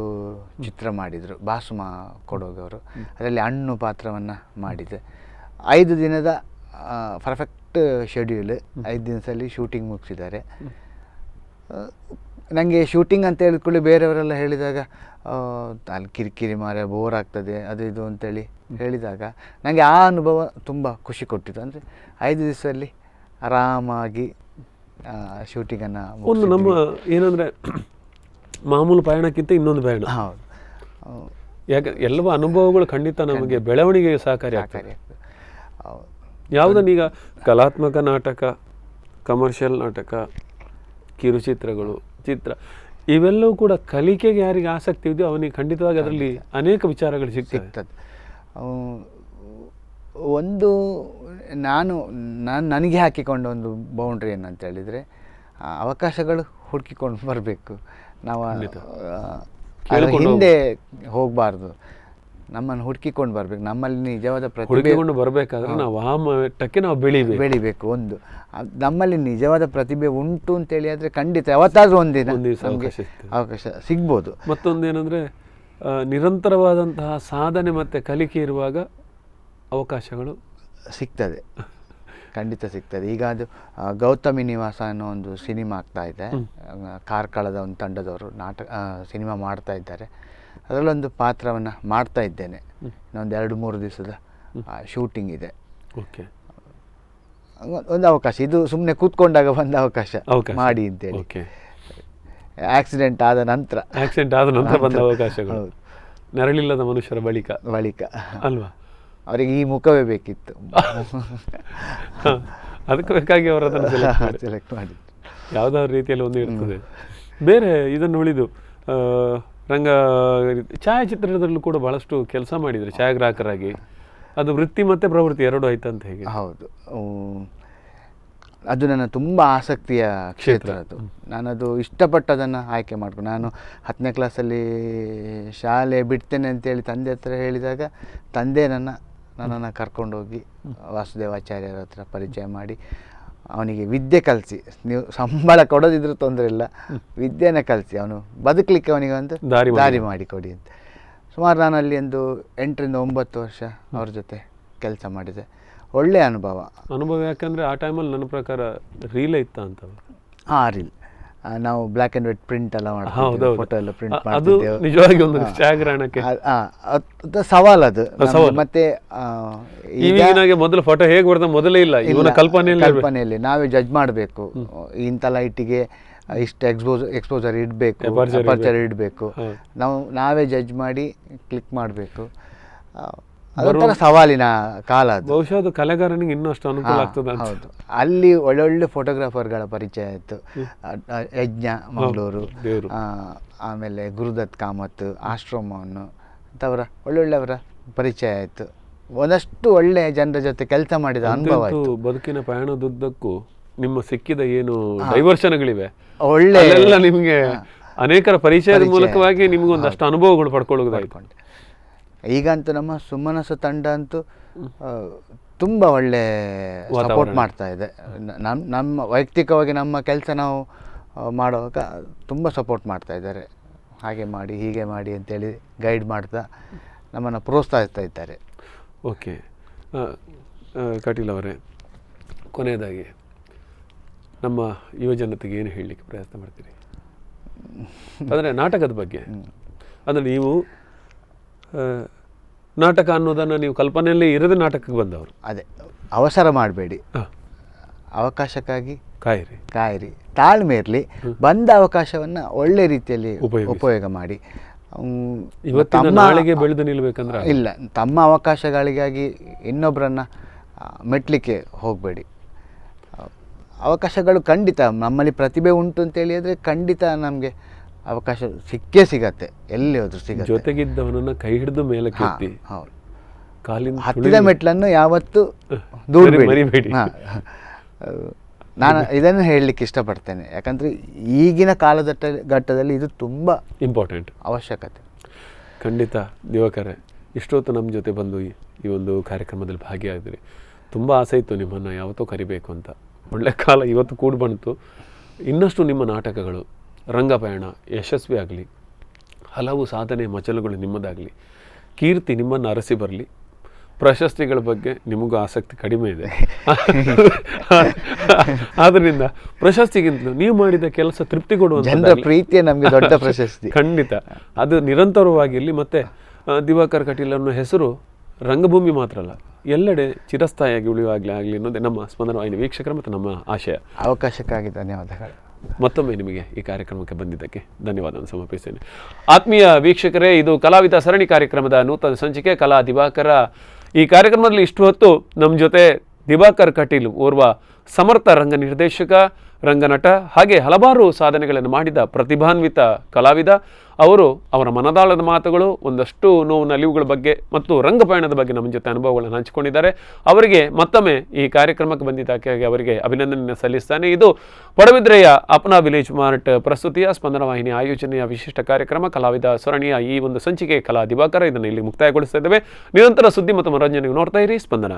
ಚಿತ್ರ ಮಾಡಿದರು ಬಾಸುಮ ಕೊಡೋಗವರು. ಅದರಲ್ಲಿ ಹಣ್ಣು ಪಾತ್ರವನ್ನು ಮಾಡಿದೆ. 5 ದಿನದ ಪರ್ಫೆಕ್ಟ್ ಶೆಡ್ಯೂಲ್, 5 ದಿನದಲ್ಲಿ ಶೂಟಿಂಗ್ ಮುಗಿಸಿದ್ದಾರೆ. ನನಗೆ ಶೂಟಿಂಗ್ ಅಂತ ಹೇಳಿದ್ಕೊಳ್ಳಿ ಬೇರೆಯವರೆಲ್ಲ ಹೇಳಿದಾಗ ಅಲ್ಲಿ ಕಿರಿಕಿರಿ ಮಾರೆ ಬೋರ್ ಆಗ್ತದೆ ಅದು ಇದು ಅಂತೇಳಿ ಹೇಳಿದಾಗ ನನಗೆ ಆ ಅನುಭವ ತುಂಬ ಖುಷಿ ಕೊಟ್ಟಿತ್ತು. ಅಂದರೆ 5 ದಿವಸದಲ್ಲಿ ಆರಾಮಾಗಿ ಶೂಟಿಂಗನ್ನು ಒಂದು ನಮ್ಮ ಏನಂದರೆ ಮಾಮೂಲು ಪಯಣಕ್ಕಿಂತ ಇನ್ನೊಂದು ಪಯಣ. ಹೌದು. ಯಾಕೆ ಎಲ್ಲವೂ ಅನುಭವಗಳು ಖಂಡಿತ ನಮಗೆ ಬೆಳವಣಿಗೆಗೆ ಸಹಕಾರಿ ಆಗ್ತದೆ. ಯಾವುದನ್ನೀಗ ಕಲಾತ್ಮಕ ನಾಟಕ, ಕಮರ್ಷಿಯಲ್ ನಾಟಕ, ಕಿರುಚಿತ್ರಗಳು, ಚಿತ್ರ, ಇವೆಲ್ಲವೂ ಕೂಡ ಕಲಿಕೆಗೆ ಯಾರಿಗೆ ಆಸಕ್ತಿ ಇದೆಯೋ ಅವನಿಗೆ ಖಂಡಿತವಾಗಿ ಅದರಲ್ಲಿ ಅನೇಕ ವಿಚಾರಗಳು ಸಿಗ್ತದೆ. ಒಂದು ನಾನು ನನಗೆ ಹಾಕಿಕೊಂಡ ಒಂದು ಬೌಂಡ್ರಿ ಏನಂತ ಹೇಳಿದರೆ, ಅವಕಾಶಗಳು ಹುಡುಕಿಕೊಂಡು ಬರಬೇಕು. ನಾವು ಹಿಂದೆ ಹೋಗಬಾರ್ದು, ನಮ್ಮನ್ನು ಹುಡುಕಿಕೊಂಡು ಬರಬೇಕು. ನಮ್ಮಲ್ಲಿ ನಿಜವಾದ ಹುಡುಕಿಕೊಂಡು ಬರಬೇಕಾದ್ರೆ ನಾವು ಆ ಮಟ್ಟಕ್ಕೆ ನಾವು ಬೆಳಿಬೇಕು. ಒಂದು ನಮ್ಮಲ್ಲಿ ನಿಜವಾದ ಪ್ರತಿಭೆ ಉಂಟು ಅಂತೇಳಿ ಆದರೆ ಖಂಡಿತ ಯಾವತ್ತಾದ್ರೂ ಒಂದಿನ ಅವಕಾಶ ಸಿಗ್ಬೋದು. ಮತ್ತೊಂದು ಏನಂದರೆ ನಿರಂತರವಾದಂತಹ ಸಾಧನೆ ಮತ್ತು ಕಲಿಕೆ ಇರುವಾಗ ಅವಕಾಶಗಳು ಸಿಗ್ತದೆ, ಖಂಡಿತ ಸಿಗ್ತದೆ. ಈಗ ಅದು ಗೌತಮಿ ನಿವಾಸ ಅನ್ನೋ ಒಂದು ಸಿನಿಮಾ ಆಗ್ತಾ ಇದೆ. ಕಾರ್ಕಳದ ಒಂದು ತಂಡದವರು ಸಿನಿಮಾ ಮಾಡ್ತಾ ಇದ್ದಾರೆ. ಅದರಲ್ಲೊಂದು ಪಾತ್ರವನ್ನು ಮಾಡ್ತಾ ಇದ್ದೇನೆ. ಇನ್ನೊಂದು 2-3 ದಿವಸದ ಶೂಟಿಂಗ್ ಇದೆ. ಓಕೆ. ಒಂದು ಅವಕಾಶ, ಇದು ಸುಮ್ಮನೆ ಕೂತ್ಕೊಂಡಾಗ ಬಂದ ಅವಕಾಶ ಮಾಡಿ ಅಂತೇಳಿ. ಆಕ್ಸಿಡೆಂಟ್ ಆದ ನಂತರ ಬಂದ ಅವಕಾಶಗಳು, ನೆರಳಿಲ್ಲದ ಮನುಷ್ಯರ ಬಳಿಕ ಬಳಿಕ ಅಲ್ವಾ? ಅವರಿಗೆ ಈ ಮುಖವೇ ಬೇಕಿತ್ತು. ಅದಕ್ಕೆ ಬೇಕಾಗಿ ಅವರು ಅದನ್ನು ಸೆಲೆಕ್ಟ್ ಮಾಡಿ ಯಾವುದಾದ್ರು ರೀತಿಯಲ್ಲಿ ಒಂದು ಇರ್ತದೆ. ಬೇರೆ ಇದನ್ನು ಉಳಿದು ರಂಗ ಛಾಯಾಚಿತ್ರದಲ್ಲೂ ಕೂಡ ಬಹಳಷ್ಟು ಕೆಲಸ ಮಾಡಿದರೆ ಛಾಯಾಗ್ರಾಹಕರಾಗಿ. ಅದು ವೃತ್ತಿ ಮತ್ತು ಪ್ರವೃತ್ತಿ ಎರಡೂ ಆಯ್ತಂತ ಹೇಗೆ? ಹೌದು, ಅದು ನನ್ನ ತುಂಬ ಆಸಕ್ತಿಯ ಕ್ಷೇತ್ರ. ಅದು ನಾನದು ಇಷ್ಟಪಟ್ಟದನ್ನು ಆಯ್ಕೆ ಮಾಡ್ಕೊಂಡು, ನಾನು 10ನೇ ಕ್ಲಾಸಲ್ಲಿ ಶಾಲೆ ಬಿಡ್ತೇನೆ ಅಂತೇಳಿ ತಂದೆ ಹತ್ರ ಹೇಳಿದಾಗ ತಂದೆ ನನ್ನನ್ನು ಕರ್ಕೊಂಡೋಗಿ ವಾಸುದೇವಾಚಾರ್ಯರ ಹತ್ರ ಪರಿಚಯ ಮಾಡಿ ಅವನಿಗೆ ವಿದ್ಯೆ ಕಲಿಸಿ, ನೀವು ಸಂಬಳ ಕೊಡೋದಿದ್ರೂ ತೊಂದರೆ ಇಲ್ಲ, ವಿದ್ಯೆನ ಕಲಿಸಿ, ಅವನು ಬದುಕಲಿಕ್ಕೆ ಅವನಿಗೆ ಒಂದು ದಾರಿ ಮಾಡಿಕೊಡಿ ಅಂತ. ಸುಮಾರು ನಾನು ಅಲ್ಲಿ ಒಂದು 8ರಿಂದ 9 ವರ್ಷ ಅವ್ರ ಜೊತೆ ಕೆಲಸ ಮಾಡಿದೆ. ಒಳ್ಳೆಯ ಅನುಭವ. ಯಾಕಂದರೆ ಆ ಟೈಮಲ್ಲಿ ನನ್ನ ಪ್ರಕಾರ ರೀಲೇ ಇತ್ತ ಅಂತ. ಹಾಂ, ರೀಲ್ ನಾವು ಬ್ಲ್ಯಾಕ್ ಆ್ಯಂಡ್ ವೈಟ್ ಪ್ರಿಂಟ್ ಎಲ್ಲ ಮಾಡ್ತೀವಿ, ಫೋಟೋ ಎಲ್ಲ ಪ್ರಿಂಟ್ ಅದು ನಿಜವಾಗಿ ಒಂದು ಛಾಯಾಗ್ರಹಣಕ್ಕೆ ಸವಾಲು ಅದು. ಮತ್ತೆ ಈಗಿನಾಗೆ ಮೊದಲು ಫೋಟೋ ಹೇಗೆ ಬರ್ತದೆ ಮೊದಲೇ ಇಲ್ಲ, ಇವನ ಕಲ್ಪನೆಯಲ್ಲಿ ನಾವೇ ಜಡ್ಜ್ ಮಾಡಬೇಕು. ಇಂಥ ಲೈಟಿಗೆ ಇಷ್ಟು ಎಕ್ಸ್ಪೋಜರ್ ಇಡಬೇಕು, ಅಪರ್ಚರ್ ಇಡಬೇಕು, ನಾವೇ ಜಡ್ಜ್ ಮಾಡಿ ಕ್ಲಿಕ್ ಮಾಡಬೇಕು. ಅದೊಂಥರ ಸವಾಲಿನ ಕಾಲ ಅದು. ಬಹುಶಃ ಅದು ಕಲೆಗಾರನಿಗೆ ಇನ್ನಷ್ಟು ಅನುಕೂಲ ಆಗ್ತದೆ. ಹೌದು, ಅಲ್ಲಿ ಒಳ್ಳೊಳ್ಳೆ ಫೋಟೋಗ್ರಾಫರ್ಗಳ ಪರಿಚಯ ಆಯಿತು. ಯಜ್ಞ ಮಂಗಳೂರು, ಆಮೇಲೆ ಗುರುದತ್ ಕಾಮತ್, ಆಶ್ರಮೋನ್ ಅಂಥವರ ಒಳ್ಳೊಳ್ಳೆಯವರ ಪರಿಚಯ ಆಯಿತು. ಒಂದಷ್ಟು ಒಳ್ಳೆಯ ಜನರ ಜೊತೆ ಕೆಲಸ ಮಾಡಿದ ಅನುಭವ ಆಯಿತು. ಬದುಕಿನ ಪಯಣದುದ್ದಕ್ಕೂ ನಿಮ್ಮ ಸಿಕ್ಕಿದ ಏನು ಡೈವರ್ಷನ್ಗಳಿವೆ, ಒಳ್ಳೆ ನಿಮಗೆ ಅನೇಕರ ಪರಿಚಯದ ಮೂಲಕವಾಗಿ ನಿಮಗೊಂದಷ್ಟು ಅನುಭವಗಳು ಪಡ್ಕೊಳ್ಳೋದಾಯ್ತು. ಈಗಂತೂ ನಮ್ಮ ಸುಮನಸ ತಂಡ ಅಂತೂ ತುಂಬ ಒಳ್ಳೆ ಸಪೋರ್ಟ್ ಮಾಡ್ತಾ ಇದೆ. ನಮ್ಮ ವೈಯಕ್ತಿಕವಾಗಿ ನಮ್ಮ ಕೆಲಸ ನಾವು ಮಾಡುವಾಗ ತುಂಬ ಸಪೋರ್ಟ್ ಮಾಡ್ತಾ ಇದ್ದಾರೆ. ಹಾಗೆ ಮಾಡಿ ಹೀಗೆ ಮಾಡಿ ಅಂತೇಳಿ ಗೈಡ್ ಮಾಡ್ತಾ ನಮ್ಮನ್ನು ಪ್ರೋತ್ಸಾಹಿಸ್ತಾ ಇದ್ದಾರೆ. ಓಕೆ, ಕಟೀಲ್ ಅವರೇ, ಕೊನೆಯದಾಗಿ ನಮ್ಮ ಯುವಜನತೆಗೆ ಏನು ಹೇಳಲಿಕ್ಕೆ ಪ್ರಯತ್ನ ಮಾಡ್ತೀರಿ? ಅಂದರೆ ನಾಟಕದ ಬಗ್ಗೆ. ಅಂದರೆ ನೀವು ನಾಟಕ ಅನ್ನೋದನ್ನು ನೀವು ಕಲ್ಪನೆಯಲ್ಲೇ ಇರದೆ ನಾಟಕಕ್ಕೆ ಬಂದವರು. ಅದೇ, ಅವಸರ ಮಾಡಬೇಡಿ, ಅವಕಾಶಕ್ಕಾಗಿ ಕಾಯಿರಿ, ತಾಳ್ಮೆ ಇರಲಿ. ಬಂದ ಅವಕಾಶವನ್ನು ಒಳ್ಳೆ ರೀತಿಯಲ್ಲಿ ಉಪಯೋಗ ಮಾಡಿ. ಇವತ್ತಿನ ನಾಳೆಗೆ ಬೆಳೆದು ನಿಲ್ಲಬೇಕಂದ್ರೆ ಇಲ್ಲ, ತಮ್ಮ ಅವಕಾಶಗಳಿಗಾಗಿ ಇನ್ನೊಬ್ಬರನ್ನು ಮೆಟ್ಲಿಕ್ಕೆ ಹೋಗಬೇಡಿ. ಅವಕಾಶಗಳು ಖಂಡಿತ ನಮ್ಮಲ್ಲಿ ಪ್ರತಿಭೆ ಉಂಟು ಅಂತೇಳಿ ಆದರೆ ಖಂಡಿತ ನಮಗೆ ಅವಕಾಶ ಸಿಕ್ಕೇ ಸಿಗತ್ತೆ, ಎಲ್ಲಿ ಹೋದ್ರೂ ಸಿಗತ್ತೆ. ಜೊತೆಗಿದ್ದವನನ್ನು ಕೈ ಹಿಡಿದು ಮೇಲೆ ಕೆತ್ತಿ, ಹೌದು, ಕಾಲಿನ ಹತ್ತಿದ ಮೆಟ್ಲನ್ನು ಯಾವತ್ತೂ ದೂರಬೇಡಿ. ನಾನು ಇದನ್ನು ಹೇಳಲಿಕ್ಕೆ ಇಷ್ಟಪಡ್ತೇನೆ, ಯಾಕಂದರೆ ಈಗಿನ ಘಟ್ಟದಲ್ಲಿ ಇದು ತುಂಬ ಇಂಪಾರ್ಟೆಂಟ್, ಅವಶ್ಯಕತೆ. ಖಂಡಿತ. ದಿವಾಕರೇ, ಇಷ್ಟೊತ್ತು ನಮ್ಮ ಜೊತೆ ಬಂದು ಈ ಒಂದು ಕಾರ್ಯಕ್ರಮದಲ್ಲಿ ಭಾಗಿಯಾಗಿದ್ರಿ. ತುಂಬ ಆಸೆ ಇತ್ತು ನಿಮ್ಮನ್ನು ಯಾವತ್ತೂ ಕರಿಬೇಕು ಅಂತ. ಒಳ್ಳೆ ಕಾಲ ಇವತ್ತು ಕೂಡ ಬಂತು. ಇನ್ನಷ್ಟು ನಿಮ್ಮ ನಾಟಕಗಳು, ರಂಗಪಯಣ ಯಶಸ್ವಿ ಆಗಲಿ, ಹಲವು ಸಾಧನೆ ಮಚಲುಗಳು ನಿಮ್ಮದಾಗಲಿ, ಕೀರ್ತಿ ನಿಮ್ಮನ್ನು ಅರಸಿ ಬರಲಿ. ಪ್ರಶಸ್ತಿಗಳ ಬಗ್ಗೆ ನಿಮಗೂ ಆಸಕ್ತಿ ಕಡಿಮೆ ಇದೆ, ಆದ್ದರಿಂದ ಪ್ರಶಸ್ತಿಗಿಂತಲೂ ನೀವು ಮಾಡಿದ ಕೆಲಸ ತೃಪ್ತಿ ಕೊಡುವಂಥ ಜನರ ಪ್ರೀತಿಯೇ ನಮಗೆ ದೊಡ್ಡ ಪ್ರಶಸ್ತಿ. ಖಂಡಿತ ಅದು ನಿರಂತರವಾಗಿರಲಿ. ಮತ್ತು ದಿವಾಕರ್ ಕಟೀಲ್ ಅನ್ನೋ ಹೆಸರು ರಂಗಭೂಮಿ ಮಾತ್ರ ಅಲ್ಲ, ಎಲ್ಲೆಡೆ ಚಿರಸ್ಥಾಯಿಯಾಗಿ ಉಳಿಯುವಾಗಲೇ ಆಗಲಿ ಅನ್ನೋದೇ ನಮ್ಮ ಸ್ಪಂದನ ವಾಹಿನಿ ವೀಕ್ಷಕರ ಮತ್ತು ನಮ್ಮ ಆಶಯ. ಅವಕಾಶಕ್ಕಾಗಿ ಧನ್ಯವಾದಗಳು. ಮತ್ತೊಮ್ಮೆ ನಿಮಗೆ ಈ ಕಾರ್ಯಕ್ರಮಕ್ಕೆ ಬಂದಿದ್ದಕ್ಕೆ ಧನ್ಯವಾದವನ್ನು ಸಮರ್ಪಿಸ್ತೇನೆ. ಆತ್ಮೀಯ ವೀಕ್ಷಕರೇ, ಇದು ಕಲಾವಿದ ಸರಣಿ ಕಾರ್ಯಕ್ರಮದ ನೂತನ ಸಂಚಿಕೆ ಕಲಾ ದಿವಾಕರ. ಈ ಕಾರ್ಯಕ್ರಮದಲ್ಲಿ ಇಷ್ಟು ಹೊತ್ತು ನಮ್ಮ ಜೊತೆ ದಿವಾಕರ್ ಕಟೀಲ್, ಓರ್ವ ಸಮರ್ಥ ರಂಗ ನಿರ್ದೇಶಕ, ರಂಗನಟ, ಹಾಗೆ ಹಲವಾರು ಸಾಧನೆಗಳನ್ನು ಮಾಡಿದ ಪ್ರತಿಭಾನ್ವಿತ ಕಲಾವಿದ. ಅವರು ಅವರ ಮನದಾಳದ ಮಾತುಗಳು, ಒಂದಷ್ಟು ನೋವು ನಲಿವುಗಳ ಬಗ್ಗೆ ಮತ್ತು ರಂಗಪಯಣದ ಬಗ್ಗೆ ನಮ್ಮ ಜೊತೆ ಅನುಭವಗಳನ್ನು ಹಂಚಿಕೊಂಡಿದ್ದಾರೆ. ಅವರಿಗೆ ಮತ್ತೊಮ್ಮೆ ಈ ಕಾರ್ಯಕ್ರಮಕ್ಕೆ ಬಂದಿದ್ದಕ್ಕೆ ಅವರಿಗೆ ಅಭಿನಂದನೆ ಸಲ್ಲಿಸ್ತಾನೆ. ಇದು ಪಡುಬಿದ್ರೆಯ ಅಪ್ನಾ ವಿಲೇಜ್ ಮಾರ್ಟ್ ಪ್ರಸ್ತುತಿಯ ಸ್ಪಂದನ ವಾಹಿನಿ ಆಯೋಜನೆಯ ವಿಶಿಷ್ಟ ಕಾರ್ಯಕ್ರಮ ಕಲಾವಿದ ಸರಣಿಯ ಈ ಒಂದು ಸಂಚಿಕೆ ಕಲಾ ದಿವಾಕರ. ಇದನ್ನು ಇಲ್ಲಿ ಮುಕ್ತಾಯಗೊಳಿಸ್ತಾ ಇದ್ದೇವೆ. ನಿರಂತರ ಸುದ್ದಿ ಮತ್ತು ಮನೋರಂಜನೆಗೆ ನೋಡ್ತಾ ಇರಿ ಸ್ಪಂದನ.